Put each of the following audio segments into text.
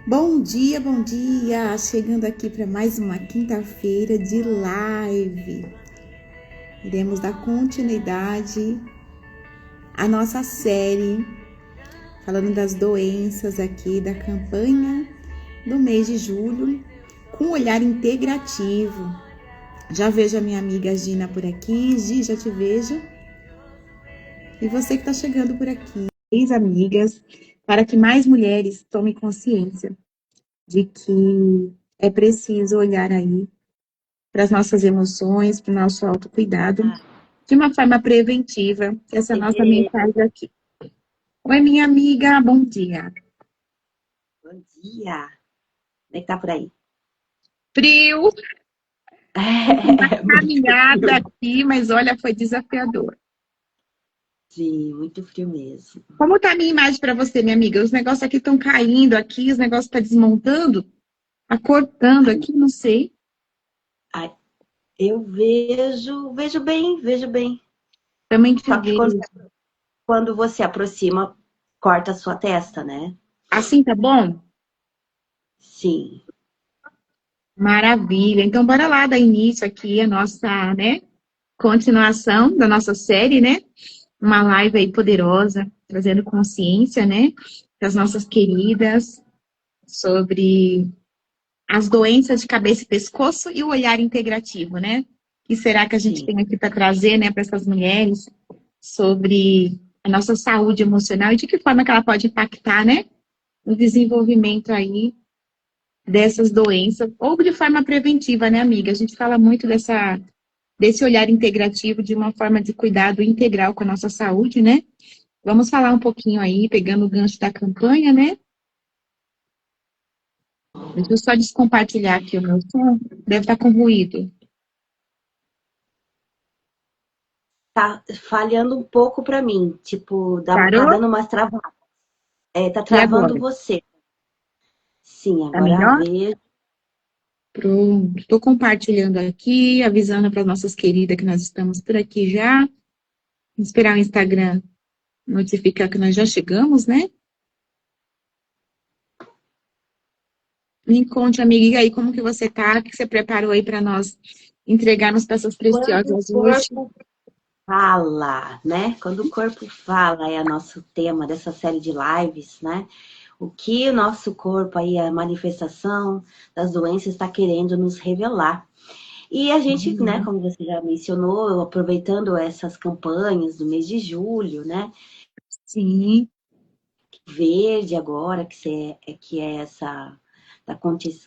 Bom dia, bom dia! Chegando aqui para mais uma quinta-feira de live. Iremos dar continuidade à nossa série falando das doenças aqui da campanha do mês de julho, com um olhar integrativo. Já vejo a minha amiga Gina por aqui. Gi, já te vejo. E você que está chegando por aqui, amigas, para que mais mulheres tomem consciência de que é preciso olhar aí para as nossas emoções, para o nosso autocuidado, de uma forma preventiva. Essa é a nossa mensagem aqui. Oi, minha amiga, bom dia. Bom dia. Como é que tá por aí? Frio, uma Muito caminhada frio. aqui, mas olha, foi desafiador. Sim, muito frio mesmo. Como tá a minha imagem para você, minha amiga? Os negócios aqui estão caindo aqui, os negócios estão desmontando, tá cortando Ai, aqui, não sei. ai, eu vejo bem, vejo bem. Também te Só que quando, vejo. quando você aproxima, corta a sua testa, né? Assim tá bom? Sim, Maravilha. Então, bora lá dar início aqui a nossa, né, continuação da nossa série, né? Uma live aí poderosa, trazendo consciência, né, das nossas queridas sobre as doenças de cabeça e pescoço e o olhar integrativo, né? O que será que a gente sim. tem aqui para trazer, né, para essas mulheres sobre a nossa saúde emocional e de que forma que ela pode impactar, né, no desenvolvimento aí dessas doenças ou de forma preventiva, né, amiga? A gente fala muito desse olhar integrativo de uma forma de cuidado integral com a nossa saúde, né? Vamos falar um pouquinho aí, pegando o gancho da campanha, né? Deixa eu só descompartilhar aqui o meu som. Deve estar com ruído. Tá falhando um pouco pra mim. Tipo, tá Parou? dando umas travadas. Tá E travando agora? você. Sim, Tá agora melhor? vejo. Pronto. Estou compartilhando aqui, avisando para as nossas queridas que nós estamos por aqui já. Esperar o Instagram notificar que nós já chegamos, né? Me conte, amiga, e aí, como que você tá? O que você preparou aí para nós entregarmos peças Quando o preciosas hoje? corpo fala, né? Quando o corpo fala é o nosso tema dessa série de lives, né? O que o nosso corpo aí, a manifestação das doenças está querendo nos revelar. E a gente, né, como você já mencionou, aproveitando essas campanhas do mês de julho, né? Sim, Verde agora, que é essa da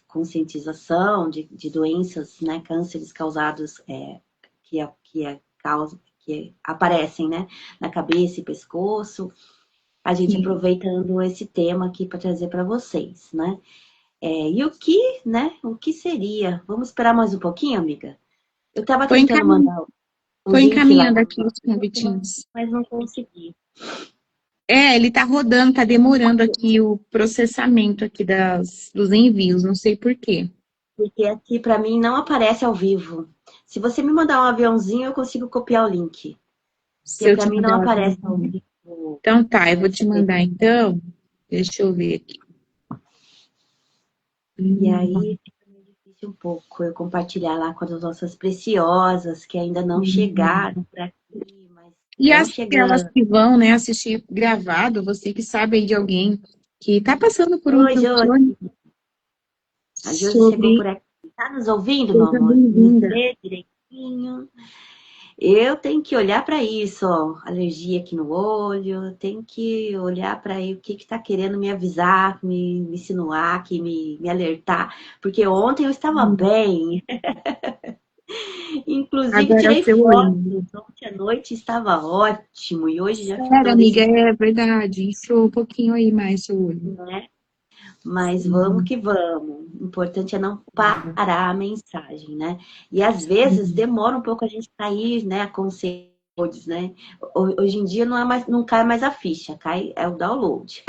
conscientização de doenças, né, cânceres causados, que aparecem, né, na cabeça e pescoço. A gente sim. aproveitando esse tema aqui para trazer para vocês, né? E o que, né? O que seria? Vamos esperar mais um pouquinho, amiga? Eu estava Tô tentando encamin... mandar o Tô link lá encaminhando no aqui os grupo, convitinhos. mas não consegui. É, ele tá rodando, tá demorando aqui o processamento aqui dos envios, não sei por quê. Porque aqui para mim não aparece ao vivo. Se você me mandar um aviãozinho, eu consigo copiar o link. Se Porque eu para te mim não mandar o aparece ao aviãozinho. vivo Então tá, eu vou te essa mandar então. Deixa eu ver aqui. E aí fica meio difícil um pouco eu compartilhar lá com as nossas preciosas que ainda não Hum. chegaram por aqui, mas E estão aquelas chegando. que vão, né, assistir gravado, você que sabe aí de alguém que tá passando por um Oi, Josi. transtorno A Josi chegou sobre por aqui. Tá nos ouvindo, meu seja amor? Me bem-vinda. vê direitinho. Eu tenho que olhar para isso, ó, alergia aqui no olho, tenho que olhar para o que está querendo me avisar, me insinuar, me alertar, porque ontem eu estava bem, inclusive Agora é o tirei seu fotos, olhinho. ontem à noite estava ótimo e hoje já Sério, ficou amiga, desse é verdade. Inchou um pouquinho aí mais seu olho. jeito, né? Mas vamos Sim, que vamos. O importante é não parar a mensagem, né? E às vezes sim. demora um pouco a gente cair, né, a conselhos, né? Hoje em dia não é mais, não cai mais a ficha, cai é o download.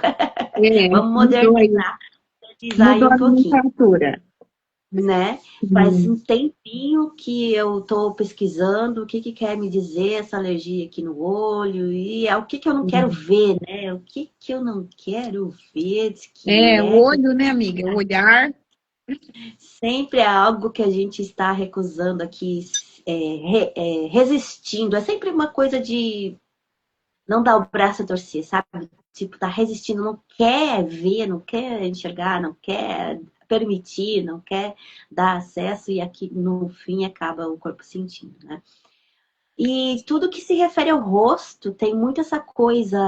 É, Vamos mudou aí. modernizar aí Mudou um a pouquinho. nomenclatura. né? Faz um tempinho que eu estou pesquisando o que que quer me dizer essa alergia aqui no olho, e é o que que eu não quero ver, né? O que que eu não quero ver, diz que É, o é olho, né, amiga? O olhar. sempre é algo que a gente está recusando aqui, resistindo. É sempre uma coisa de não dar o braço a torcer, sabe? Tipo, tá resistindo, não quer ver, não quer enxergar, não quer permitir, não quer dar acesso, e aqui no fim acaba o corpo sentindo, né? E tudo que se refere ao rosto tem muito essa coisa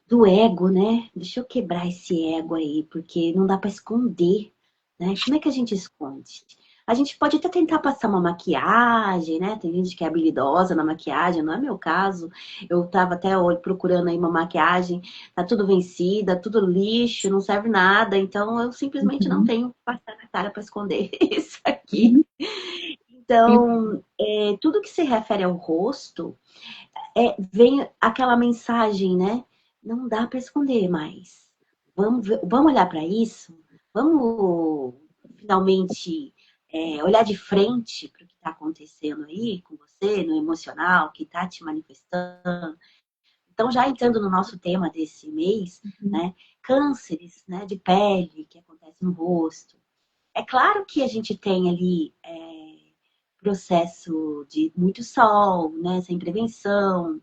do ego, né? Deixa eu quebrar esse ego aí, porque não dá para esconder, né? Como é que a gente esconde? A gente pode até tentar passar uma maquiagem, né? Tem gente que é habilidosa na maquiagem, não é meu caso. Eu tava até procurando aí uma maquiagem, tá tudo vencida, tudo lixo, não serve nada, então eu simplesmente não Uhum. tenho que passar na cara para esconder isso aqui. Então, tudo que se refere ao rosto, vem aquela mensagem, né? Não dá para esconder mais. Vamos olhar para isso? Vamos finalmente olhar de frente para o que está acontecendo aí com você, no emocional, que está te manifestando. Então, já entrando no nosso tema desse mês, né? Cânceres, né, de pele que acontece no rosto. É claro que a gente tem ali processo de muito sol, né, sem prevenção,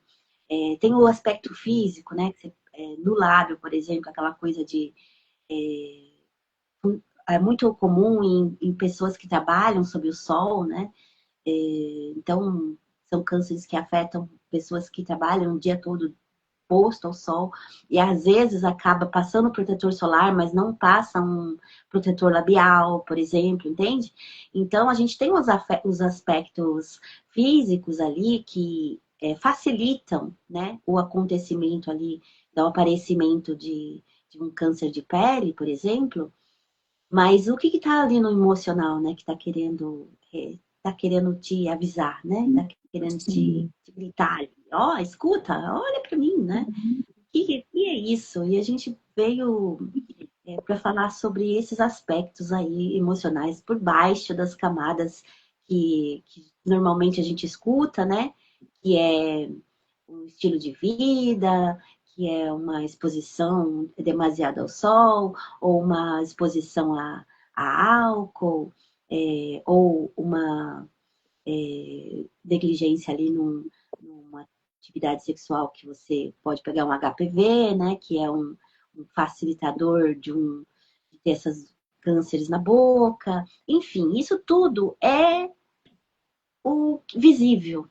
tem o aspecto físico, né? Que no lábio, por exemplo, aquela coisa de. É muito comum em pessoas que trabalham sob o sol, né? Então, são cânceres que afetam pessoas que trabalham o dia todo exposto ao sol, e às vezes acaba passando protetor solar, mas não passa um protetor labial, por exemplo, entende? Então, a gente tem os aspectos físicos ali que facilitam, né, o acontecimento ali, do aparecimento de um câncer de pele, por exemplo, mas o que está ali no emocional, né, que tá querendo te avisar, né? Tá querendo Sim. te gritar ali. Ó, oh, escuta, olha para mim, né? Que é isso? E a gente veio para falar sobre esses aspectos aí emocionais por baixo das camadas que normalmente a gente escuta, né? Que é um estilo de vida, que é uma exposição demasiada ao sol, ou uma exposição a álcool, ou uma negligência ali numa atividade sexual que você pode pegar um HPV, né? Que é um facilitador de ter esses cânceres na boca. Enfim, isso tudo é o visível.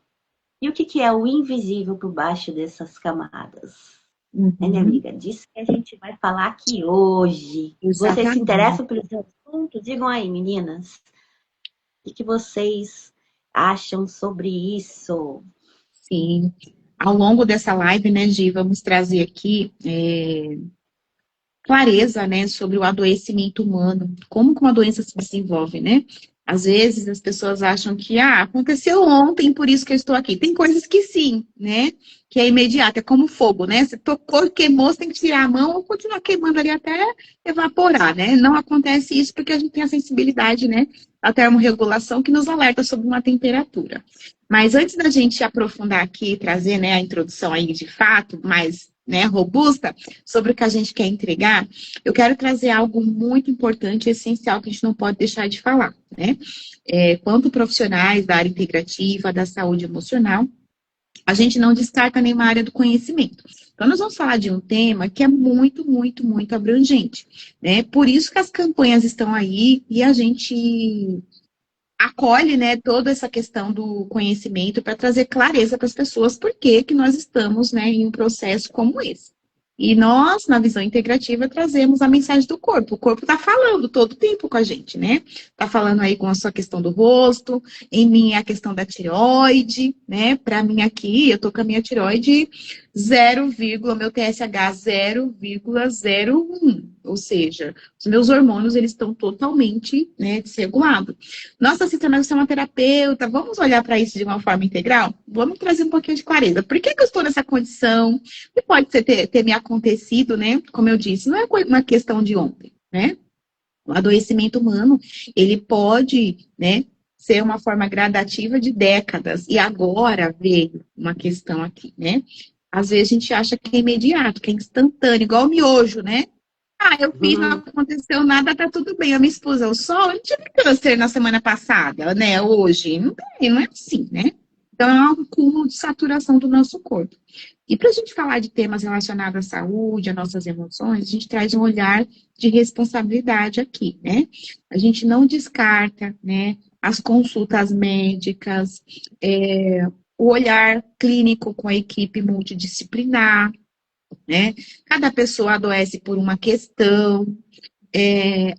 E o que é o invisível por baixo dessas camadas? É, minha Uhum. amiga, disso que a gente vai falar aqui hoje. Vocês se Exatamente. interessam pelos assuntos? Digam aí, meninas. O que vocês acham sobre isso? Sim. Ao longo dessa live, né, Gi, vamos trazer aqui clareza, né, sobre o adoecimento humano, como que uma doença se desenvolve, né? Às vezes as pessoas acham que, aconteceu ontem, por isso que eu estou aqui. Tem coisas que sim, né? Que é imediato, é como fogo, né? Você tocou, queimou, você tem que tirar a mão ou continuar queimando ali até evaporar, né? Não acontece isso porque a gente tem a sensibilidade, né? A termorregulação que nos alerta sobre uma temperatura. Mas antes da gente aprofundar aqui e trazer, né, a introdução aí de fato, mais, né, robusta, sobre o que a gente quer entregar, eu quero trazer algo muito importante e essencial que a gente não pode deixar de falar, né? Quanto profissionais da área integrativa, da saúde emocional, a gente não descarta nenhuma área do conhecimento. Então, nós vamos falar de um tema que é muito, muito, muito abrangente, né? Por isso que as campanhas estão aí e a gente acolhe, né, toda essa questão do conhecimento para trazer clareza para as pessoas por que nós estamos, né, em um processo como esse. E nós, na visão integrativa, trazemos a mensagem do corpo. O corpo está falando todo o tempo com a gente, né? Está falando aí com a sua questão do rosto, em mim é a questão da tireoide, né? Para mim aqui, eu tô com a minha tireoide 0, meu TSH 0,01. Ou seja, os meus hormônios, eles estão totalmente, né, desregulados. Nossa, Cítara, você é uma terapeuta, vamos olhar para isso de uma forma integral? Vamos trazer um pouquinho de clareza. Por que eu estou nessa condição? Que pode ter me acontecido, né? Como eu disse, não é uma questão de ontem, né? O adoecimento humano, ele pode, né, ser uma forma gradativa de décadas. E agora veio uma questão aqui, né? Às vezes a gente acha que é imediato, que é instantâneo, igual o miojo, né? Ah, eu fiz, não aconteceu nada, tá tudo bem. A minha esposa, o sol, eu tive câncer na semana passada, né? Hoje. Não tem, não é assim, né? Então, é um cúmulo de saturação do nosso corpo. E para a gente falar de temas relacionados à saúde, às nossas emoções, a gente traz um olhar de responsabilidade aqui, né? A gente não descarta, né, as consultas médicas, o olhar clínico com a equipe multidisciplinar, né? Cada pessoa adoece por uma questão,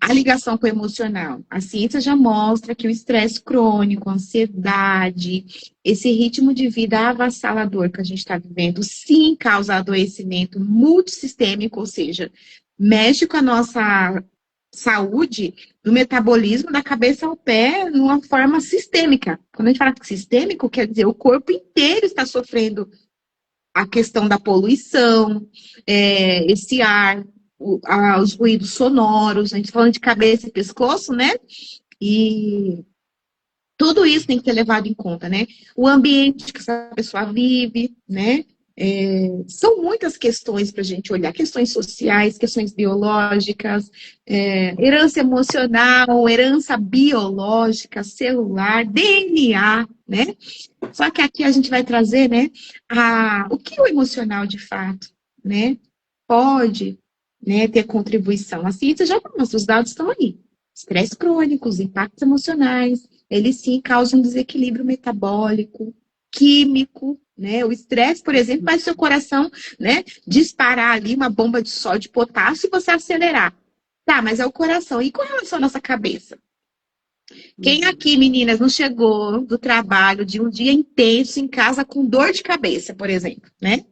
a ligação com o emocional. A ciência já mostra que o estresse crônico, a ansiedade, esse ritmo de vida avassalador que a gente está vivendo, sim, causa adoecimento multissistêmico, ou seja, mexe com a nossa saúde, do metabolismo da cabeça ao pé, numa forma sistêmica. Quando a gente fala sistêmico, quer dizer o corpo inteiro está sofrendo a questão da poluição, esse ar, os ruídos sonoros, a gente tá falando de cabeça e pescoço, né? E tudo isso tem que ser levado em conta, né? O ambiente que essa pessoa vive, né? São muitas questões para a gente olhar, questões sociais, questões biológicas, herança emocional, herança biológica, celular, DNA, né? Só que aqui a gente vai trazer, né, o que o emocional de fato, né, pode, né, ter contribuição. A ciência já mostra, os dados estão aí. Estresse crônico, os impactos emocionais, eles sim causam desequilíbrio metabólico, químico, né? O estresse, por exemplo, faz seu coração, né, disparar ali uma bomba de sódio de potássio e você acelerar. Tá, mas é o coração. E com relação à nossa cabeça? Quem aqui, meninas, não chegou do trabalho de um dia intenso em casa com dor de cabeça, por exemplo, né?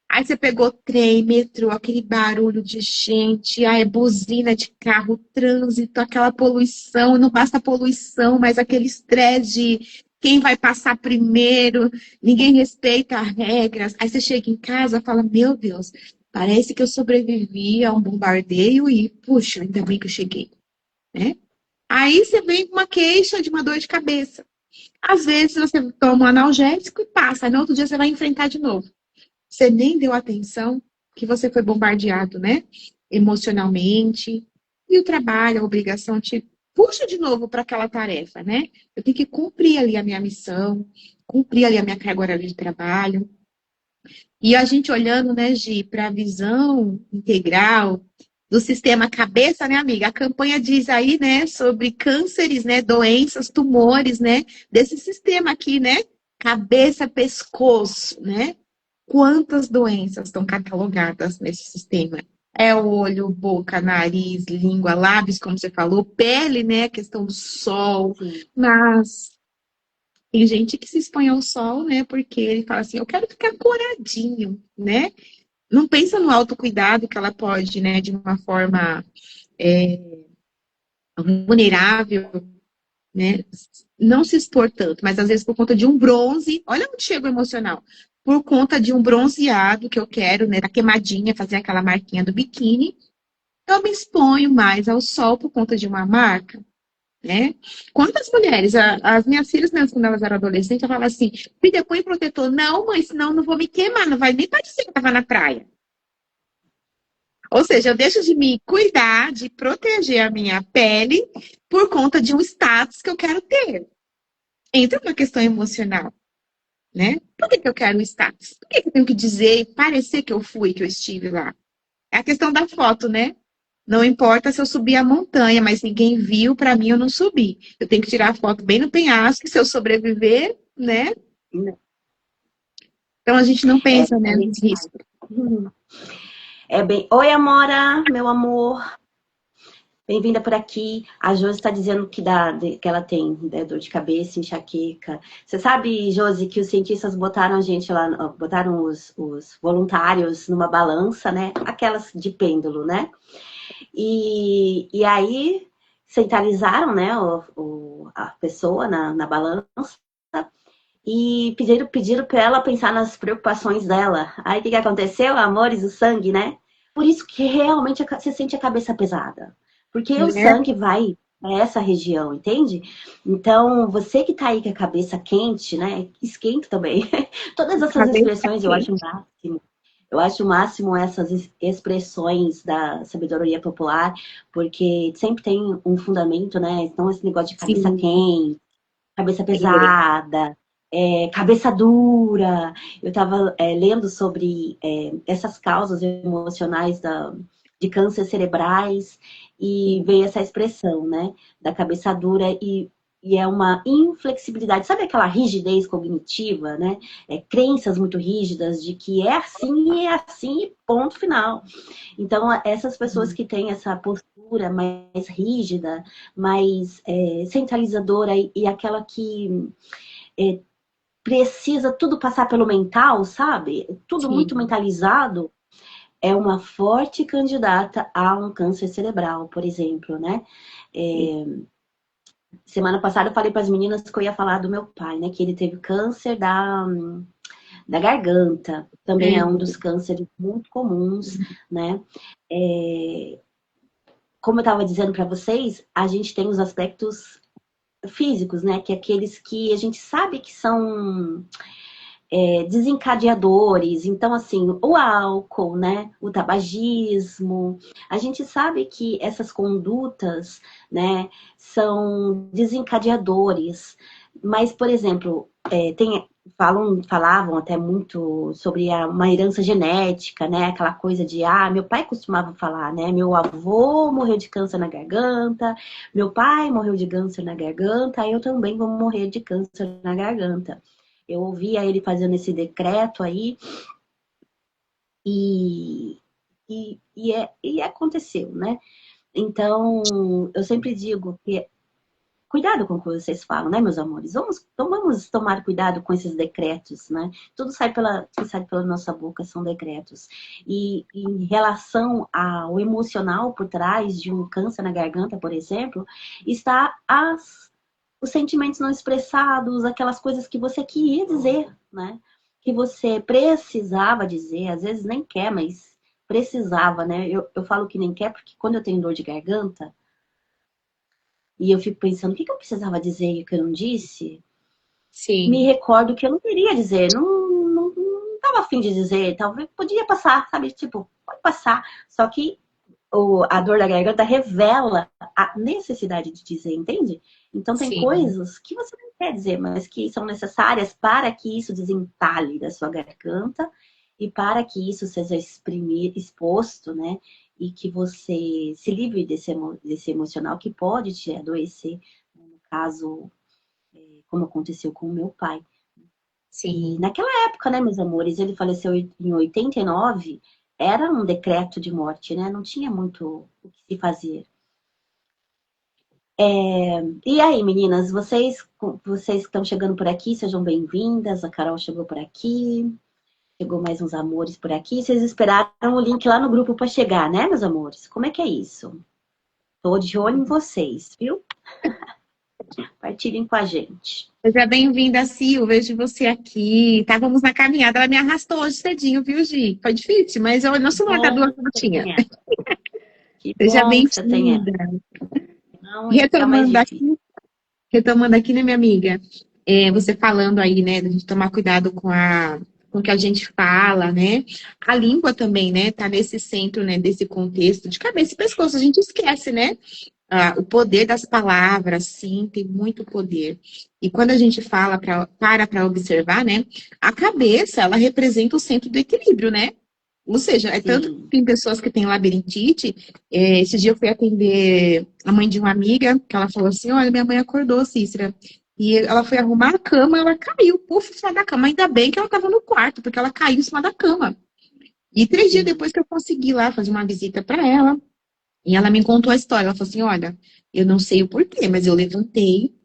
Aí você pegou trem, metrô, aquele barulho de gente, aí buzina de carro, trânsito, aquela poluição, não basta a poluição, mas aquele estresse de quem vai passar primeiro, ninguém respeita as regras. Aí você chega em casa e fala, meu Deus, parece que eu sobrevivi a um bombardeio e, puxa, ainda bem que eu cheguei, né? Aí você vem com uma queixa de uma dor de cabeça. Às vezes você toma um analgésico e passa, aí no outro dia você vai enfrentar de novo. Você nem deu atenção que você foi bombardeado, né? Emocionalmente. E o trabalho, a obrigação te puxa de novo para aquela tarefa, né? Eu tenho que cumprir ali a minha missão, cumprir ali a minha carga horária de trabalho. E a gente olhando, né, Gi, para a visão integral do sistema cabeça, né, amiga? A campanha diz aí, né, sobre cânceres, né, doenças, tumores, né, desse sistema aqui, né? Cabeça, pescoço, né? Quantas doenças estão catalogadas nesse sistema? É o olho, boca, nariz, língua, lábios, como você falou, pele, né? A questão do sol. Sim. Mas tem gente que se expõe ao sol, né? Porque ele fala assim, eu quero ficar coradinho, né? Não pensa no autocuidado que ela pode, né? De uma forma vulnerável, né? Não se expor tanto, mas às vezes por conta de um bronze, olha onde chega o emocional. Por conta de um bronzeado que eu quero, né? Da queimadinha, fazer aquela marquinha do biquíni, eu me exponho mais ao sol por conta de uma marca, né? Quantas mulheres, as minhas filhas mesmo, quando elas eram adolescentes, eu falava assim, filha, põe protetor. Não, mãe, senão eu não vou me queimar, não vai nem parecer que eu tava na praia. Ou seja, eu deixo de me cuidar, de proteger a minha pele por conta de um status que eu quero ter. Entra uma questão emocional, né? Por que eu quero o status? Por que eu tenho que dizer e parecer que eu fui, que eu estive lá? É a questão da foto, né? Não importa se eu subir a montanha, mas ninguém viu, para mim eu não subi. Eu tenho que tirar a foto bem no penhasco, se eu sobreviver, né? Então a gente não pensa, né, nos riscos. É bem. Oi, Amora, meu amor. Bem-vinda por aqui. A Josi está dizendo que que ela tem, né, dor de cabeça, enxaqueca. Você sabe, Josi, que os cientistas botaram a gente lá, botaram os voluntários numa balança, né? Aquelas de pêndulo, né? E aí centralizaram, né, a pessoa na balança e pediram para ela pensar nas preocupações dela. Aí o que aconteceu? Amores, o sangue, né? Por isso que realmente você sente a cabeça pesada. Porque o né? sangue vai para essa região, entende? Então, você que tá aí com a cabeça quente, né? Esquenta também. Todas essas Cabeça expressões eu acho o quente. máximo. Eu acho o máximo essas expressões da sabedoria popular, porque sempre tem um fundamento, né? Então, esse negócio de cabeça Sim, quente, cabeça é, pesada, cabeça dura. Eu estava lendo sobre essas causas emocionais de câncer cerebrais e sim, veio essa expressão, né, da cabeça dura e é uma inflexibilidade, sabe aquela rigidez cognitiva, né? Crenças muito rígidas de que é assim, ponto final. Então, essas pessoas que têm essa postura mais rígida, mais centralizadora e aquela que é, precisa tudo passar pelo mental, sabe? Tudo muito sim. mentalizado, é uma forte candidata a um câncer cerebral, por exemplo, né? É, semana passada eu falei para as meninas que eu ia falar do meu pai, né? Que ele teve câncer da garganta, também é um dos cânceres muito comuns, né? É, como eu estava dizendo para vocês, a gente tem os aspectos físicos, né? Que é aqueles que a gente sabe que são desencadeadores. Então, assim, o álcool, né? O tabagismo. A gente sabe que essas condutas, né? São desencadeadores. Mas, por exemplo, falavam até muito sobre uma herança genética, né? Aquela coisa de, meu pai costumava falar, né? Meu avô morreu de câncer na garganta, meu pai morreu de câncer na garganta, eu também vou morrer de câncer na garganta. Eu ouvia ele fazendo esse decreto aí e, e aconteceu, né? Então, eu sempre digo que cuidado com o que vocês falam, né, meus amores? Vamos tomar cuidado com esses decretos, né? Tudo que sai pela nossa boca são decretos. E em relação ao emocional por trás de um câncer na garganta, por exemplo, está os sentimentos não expressados, aquelas coisas que você queria dizer, né? Que você precisava dizer, às vezes nem quer, mas precisava, né? Eu falo que nem quer porque quando eu tenho dor de garganta, e eu fico pensando, o que eu precisava dizer e o que eu não disse? Me Sim, recordo que eu não queria dizer, não estava afim de dizer, talvez podia passar, sabe? Tipo, pode passar. Só que a dor da garganta revela a necessidade de dizer, entende? Então tem sim, coisas que você não quer dizer, mas que são necessárias para que isso desentale da sua garganta e para que isso seja exposto, né? E que você se livre desse emocional que pode te adoecer, né? No caso, como aconteceu com o meu pai. E sim. naquela época, né, meus amores, ele faleceu em 89, era um decreto de morte, né? Não tinha muito o que se fazer. E aí, meninas, vocês que estão chegando por aqui, sejam bem-vindas. A Carol chegou por aqui, chegou mais uns amores por aqui. Vocês esperaram o link lá no grupo para chegar, né, meus amores? Como é que é isso? Tô de olho em vocês, viu? Partilhem com a gente. Seja bem-vinda, Sil. Vejo você aqui. Estávamos na caminhada, ela me arrastou hoje cedinho, viu, Gi? Foi difícil, mas eu não Que sou bom largadora que como você tinha. tem ela. Que Seja bom que você tem ela. bem-vinda. Não ia ficar mais Retomando difícil. aqui, retomando aqui, né, minha amiga? Você falando aí, né, da gente tomar cuidado com o que a gente fala, né? A língua também, né, tá nesse centro, né, desse contexto de cabeça e pescoço. A gente esquece, né? O poder das palavras, sim, tem muito poder. E quando a gente fala para observar, né? A cabeça, ela representa o centro do equilíbrio, né? Ou seja, é tanto que Sim. tem pessoas que têm labirintite. Esse dia eu fui atender a mãe de uma amiga, que ela falou assim: Olha, minha mãe acordou, Cícera. E ela foi arrumar a cama, ela caiu, puf, em cima da cama. Ainda bem que ela estava no quarto, porque ela caiu em cima da cama. E 3 dias Sim. depois que eu consegui lá fazer uma visita para ela, e ela me contou a história. Ela falou assim: Olha, eu não sei o porquê, mas eu levantei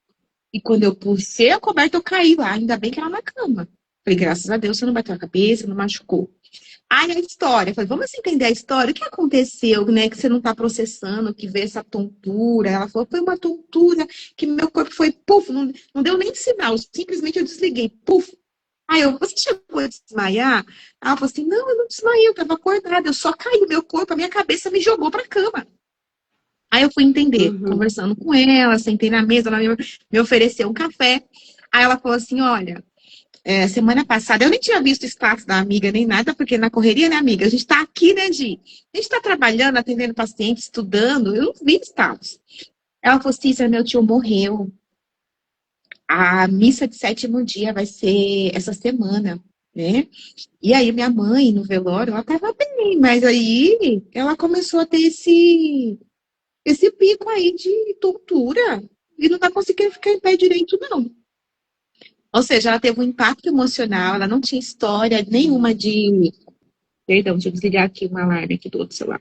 e quando eu puxei a coberta, eu caí lá. Ainda bem que era na cama. Falei: Graças a Deus, você não bateu a cabeça, não machucou. Aí a história, falei, vamos entender a história, o que aconteceu, né, que você não está processando, que veio essa tontura. Ela falou, foi uma tontura, que meu corpo foi, puf, não deu nem sinal, simplesmente eu desliguei, puf. Aí você chegou a desmaiar? Ela falou assim, não, eu não desmaiei, eu estava acordada, eu só caí, meu corpo, a minha cabeça me jogou para a cama. Aí eu fui entender, Uhum. conversando com ela, sentei na mesa, ela me ofereceu um café. Aí ela falou assim, olha, semana passada, eu nem tinha visto o status da amiga nem nada, porque na correria, né, amiga? A gente tá aqui, né, A gente tá trabalhando, atendendo pacientes, estudando, eu não vi status. Ela falou, Cícera, meu tio morreu. A missa de sétimo dia vai ser essa semana, né? E aí minha mãe, no velório, ela tava bem, mas aí ela começou a ter esse pico aí de tontura e não tá conseguindo ficar em pé direito, não. Ou seja, ela teve um impacto emocional, ela não tinha história nenhuma de. Perdão, deixa eu desligar aqui uma alarme aqui do outro celular.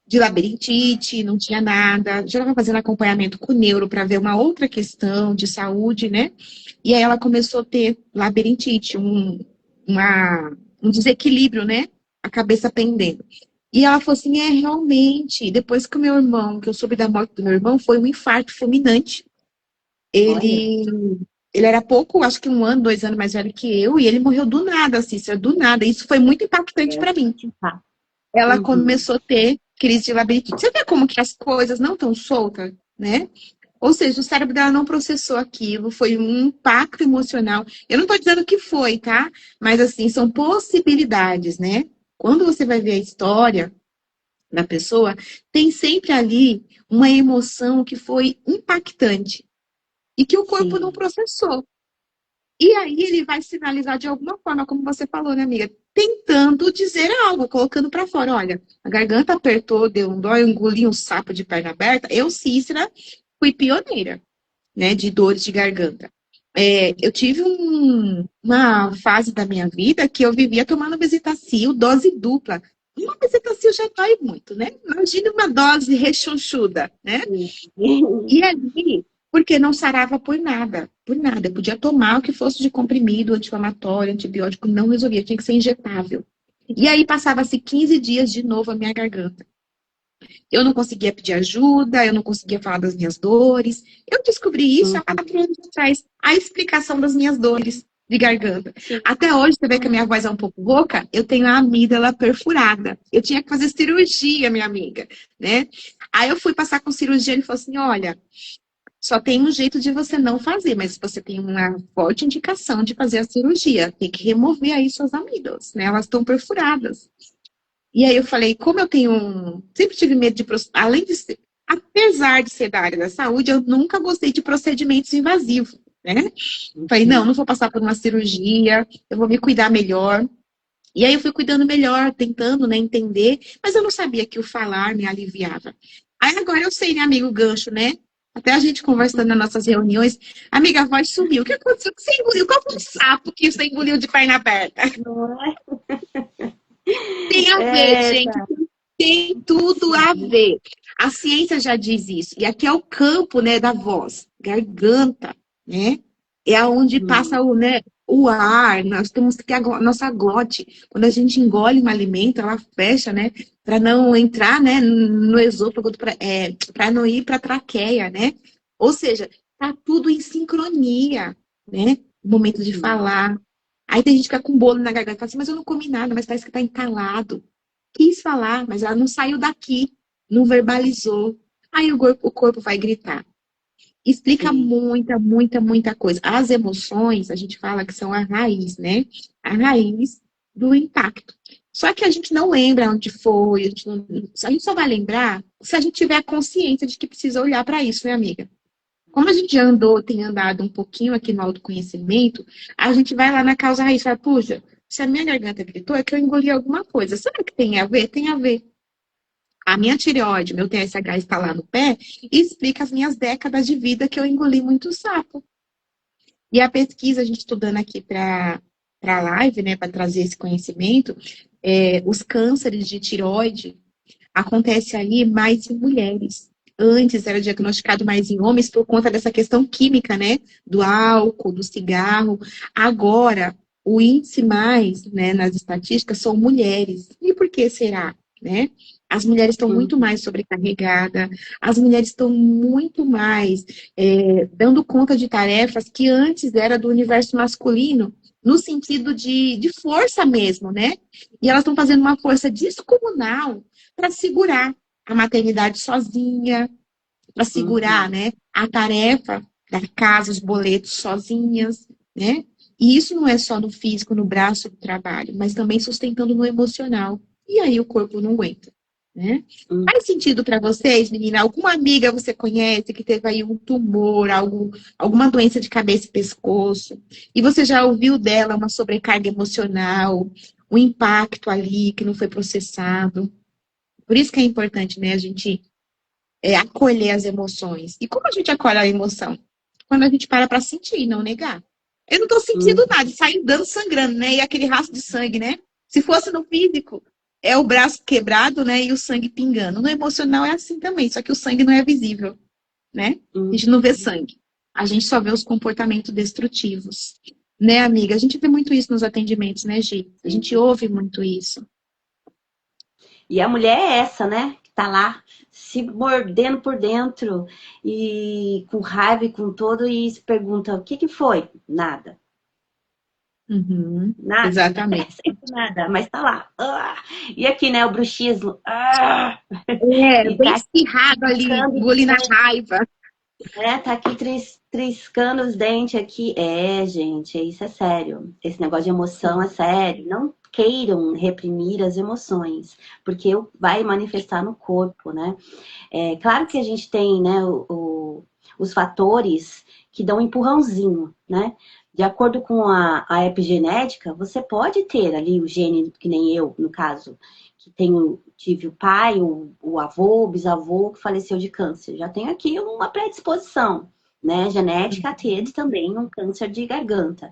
De labirintite, não tinha nada. Já estava fazendo acompanhamento com o neuro para ver uma outra questão de saúde, né? E aí ela começou a ter labirintite, um desequilíbrio, né? A cabeça pendendo. E ela falou assim: realmente, depois que o meu irmão, que eu soube da morte do meu irmão, foi um infarto fulminante. Olha, Ele, ele era pouco, acho que 1 ano, 2 anos mais velho que eu, e ele morreu do nada, Cícera, do nada. Isso foi muito impactante é, para mim. tá. Ela Uhum. começou a ter crise de labirintite. Você vê como que as coisas não estão soltas, né? Ou seja, o cérebro dela não processou aquilo, foi um impacto emocional. Eu não estou dizendo que foi, tá? Mas, assim, são possibilidades, né? Quando você vai ver a história da pessoa, tem sempre ali uma emoção que foi impactante e que o corpo não Sim. processou. E aí ele vai sinalizar de alguma forma, como você falou, né, amiga? Tentando dizer algo, colocando para fora. Olha, a garganta apertou, deu um dó, eu engoli um sapo de perna aberta. Eu, Cícera, fui pioneira, né, de dores de garganta. Eu tive uma fase da minha vida que eu vivia tomando Bezetacil, dose dupla. Uma Bezetacil já dói muito, né? Imagina uma dose rechonchuda, né? Sim. E ali, porque não sarava por nada, por nada. Eu podia tomar o que fosse de comprimido, anti-inflamatório, antibiótico, não resolvia, tinha que ser injetável. E aí passava-se 15 dias de novo a minha garganta. Eu não conseguia pedir ajuda, eu não conseguia falar das minhas dores. Eu descobri isso há Uhum. 4 anos atrás, a explicação das minhas dores de garganta. Sim. Até hoje, você vê que a minha voz é um pouco rouca, eu tenho a amígdala perfurada. Eu tinha que fazer cirurgia, minha amiga, né? Aí eu fui passar com cirurgia e ele falou assim, olha, só tem um jeito de você não fazer, mas você tem uma forte indicação de fazer a cirurgia. Tem que remover aí suas amígdalas, né? Elas estão perfuradas. E aí eu falei, como eu tenho. Sempre tive medo de. Além de ser. Apesar de ser da área da saúde, eu nunca gostei de procedimentos invasivos, né? Falei, não, Uhum. não vou passar por uma cirurgia, eu vou me cuidar melhor. E aí eu fui cuidando melhor, tentando, né, entender, mas eu não sabia que o falar me aliviava. Aí agora eu sei, né, amigo, o gancho, né? Até a gente conversando nas nossas reuniões, amiga, a voz sumiu. O que aconteceu? O que você engoliu? Qual foi o sapo que você engoliu de perna aberta? Não é? Tem a ver, É, gente, tá. tem tudo a ver. A ciência já diz isso. E aqui é o campo, né, da voz, garganta, né? É aonde passa Uhum. o ar. Nós temos que a nossa glote, quando a gente engole um alimento, ela fecha, né, para não entrar, né, no esôfago, para não ir para a traqueia, né? Ou seja, tá tudo em sincronia, né? O momento de Uhum. falar. Aí tem gente que fica com bolo na garganta e fala assim, mas eu não comi nada, mas parece que tá entalado. Quis falar, mas ela não saiu daqui, não verbalizou. Aí o corpo vai gritar. Explica Sim. muita, muita, muita coisa. As emoções, a gente fala que são a raiz, né? A raiz do impacto. Só que a gente não lembra onde foi, a gente só vai lembrar se a gente tiver a consciência de que precisa olhar para isso, né, amiga? Como a gente já andou, tem andado um pouquinho aqui no autoconhecimento, a gente vai lá na causa raiz e fala, puxa, se a minha garganta gritou, é que eu engoli alguma coisa. Será que tem a ver? Tem a ver. A minha tireoide, meu TSH está lá no pé, e explica as minhas décadas de vida que eu engoli muito sapo. E a pesquisa, a gente estudando aqui para a live, né, para trazer esse conhecimento, os cânceres de tireoide acontece aí mais em mulheres. Antes era diagnosticado mais em homens por conta dessa questão química, né? Do álcool, do cigarro. Agora, o índice mais, né, nas estatísticas são mulheres. E por que será? Né? As mulheres estão muito Uhum. mais sobrecarregadas, as mulheres estão muito mais dando conta de tarefas que antes era do universo masculino, no sentido de força mesmo, né? E elas estão fazendo uma força descomunal para segurar. a maternidade sozinha, para segurar, né, a tarefa da casa, os boletos sozinhas, né? E isso não é só no físico, no braço do trabalho, mas também sustentando no emocional. E aí o corpo não aguenta, né? Uhum. Faz sentido para vocês, menina? Alguma amiga você conhece que teve aí um tumor, alguma doença de cabeça e pescoço, e você já ouviu dela uma sobrecarga emocional, um impacto ali que não foi processado? Por isso que é importante, né, a gente acolher as emoções. E como a gente acolhe a emoção? Quando a gente para sentir e não negar. Eu não tô sentindo Uhum. nada, sai dando sangrando, né? E aquele rastro de sangue, né? Se fosse no físico, é o braço quebrado, né? E o sangue pingando. No emocional é assim também, só que o sangue não é visível, né? A gente Uhum. não vê sangue. A gente só vê os comportamentos destrutivos. Né, amiga? A gente vê muito isso nos atendimentos, né, Gi? A Sim. gente ouve muito isso. E a mulher é essa, né? Que tá lá se mordendo por dentro e com raiva e com todo e se pergunta: o que que foi? Nada. Uhum, Nada. exatamente. Sempre nada, mas tá lá. Ah! E aqui, né, o bruxismo. Ah! É, E bem tá espirrado ali, triscando, engolindo a raiva. né? Tá aqui triscando os dentes aqui. É, gente, isso é sério. Esse negócio de emoção é sério. Não queiram reprimir as emoções, porque vai manifestar no corpo, né? É claro que a gente tem, né, os fatores que dão um empurrãozinho, né? De acordo com a epigenética, você pode ter ali o gene, que nem eu, no caso, que tive o pai, o avô, o bisavô que faleceu de câncer. Já tenho aqui uma predisposição, né, genética a ter também um câncer de garganta.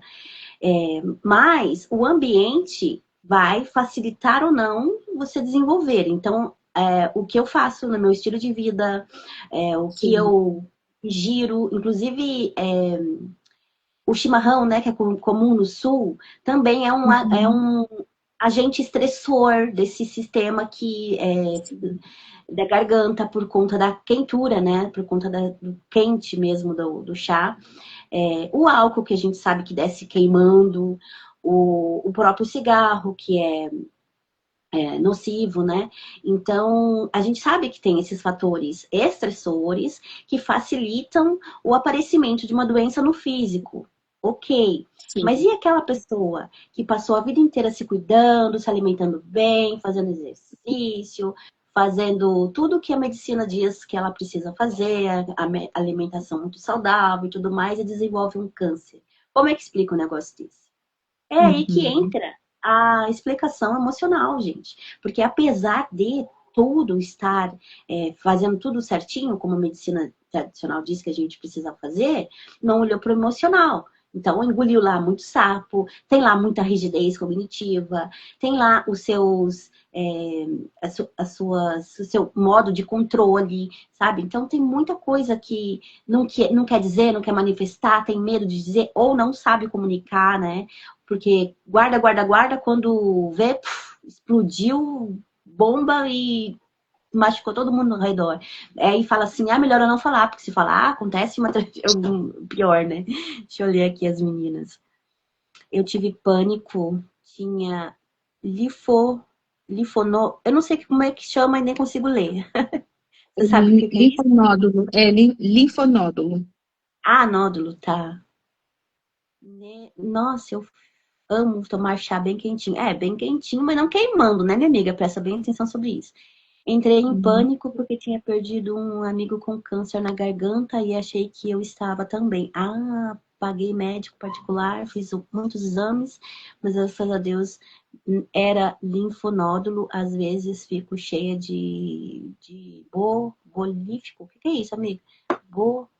Mas o ambiente vai facilitar ou não você desenvolver. Então, o que eu faço no meu estilo de vida, o que Sim. eu giro, inclusive o chimarrão, né, que é comum no sul, também é Uhum. um agente estressor desse sistema que da garganta por conta da quentura, né, por conta do quente mesmo do chá. O álcool, que a gente sabe que desce queimando, o próprio cigarro, que é nocivo, né? Então, a gente sabe que tem esses fatores estressores que facilitam o aparecimento de uma doença no físico. Ok. Mas Sim. e aquela pessoa que passou a vida inteira se cuidando, se alimentando bem, fazendo exercício, fazendo tudo o que a medicina diz que ela precisa fazer, a alimentação muito saudável e tudo mais, e desenvolve um câncer? Como é que explica um negócio desse? É aí que Uhum. entra a explicação emocional, gente. Porque apesar de tudo estar fazendo tudo certinho, como a medicina tradicional diz que a gente precisa fazer, não olhou para o emocional. Então, engoliu lá muito sapo, tem lá muita rigidez cognitiva, tem lá os seus, o seu modo de controle, sabe? Então, tem muita coisa que não quer dizer, não quer manifestar, tem medo de dizer, ou não sabe comunicar, né? Porque guarda, guarda, guarda, quando vê, explodiu bomba e machucou todo mundo ao redor. E fala assim, melhor eu não falar, porque se falar, acontece uma pior, né? Deixa eu ler aqui as meninas. Eu tive pânico, tinha lifono, eu não sei como é que chama e nem consigo ler. Você sabe o que é isso? Linfonódulo. Linfonódulo. Ah, nódulo, tá. Nossa, eu amo tomar chá bem quentinho. Bem quentinho, mas não queimando, né, minha amiga? Presta bem atenção sobre isso. Entrei em Uhum. pânico porque tinha perdido um amigo com câncer na garganta e achei que eu estava também. Paguei médico particular, fiz muitos exames, mas graças a Deus era linfonódulo. Às vezes fico cheia de bolífico. O que é isso, amiga?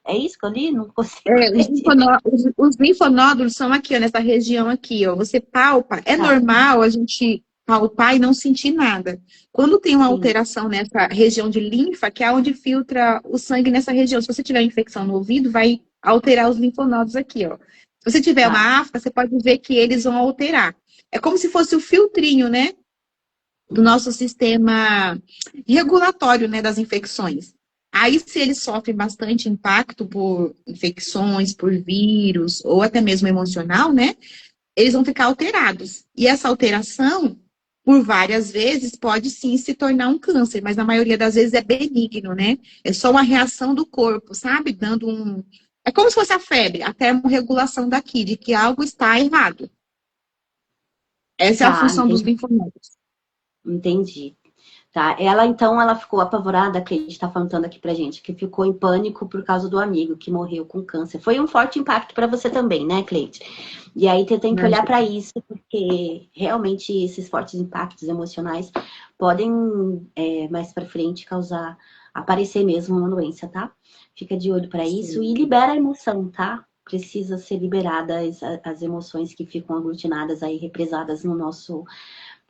É isso que eu li? Não consigo Os ler direito. os linfonódulos são aqui, ó, nessa região aqui, ó. Você palpa. É Tá, normal a gente palpar e não sentir nada. Quando tem uma sim. alteração nessa região de linfa, que é onde filtra o sangue nessa região. Se você tiver infecção no ouvido, vai alterar os linfonodos aqui, ó. Se você tiver Tá. uma afta, você pode ver que eles vão alterar. É como se fosse o filtrinho, né, do nosso sistema regulatório, né, das infecções. Aí, se eles sofrem bastante impacto por infecções, por vírus, ou até mesmo emocional, né, eles vão ficar alterados. E essa alteração por várias vezes, pode sim se tornar um câncer, mas na maioria das vezes é benigno, né? É só uma reação do corpo, sabe? Dando um. É como se fosse a febre, a termorregulação daqui, de que algo está errado. Essa é a Tá, função dos entendi. linfonodos. Entendi. Tá, ela então, ela ficou apavorada, que a gente tá falando aqui pra gente, que ficou em pânico por causa do amigo que morreu com câncer. Foi um forte impacto para você também, né, Cleide? E aí você tem que olhar para isso, porque realmente esses fortes impactos emocionais podem, mais para frente, causar, aparecer mesmo uma doença, tá? Fica de olho para isso e libera a emoção, tá? Precisa ser liberadas as emoções que ficam aglutinadas aí, represadas no nosso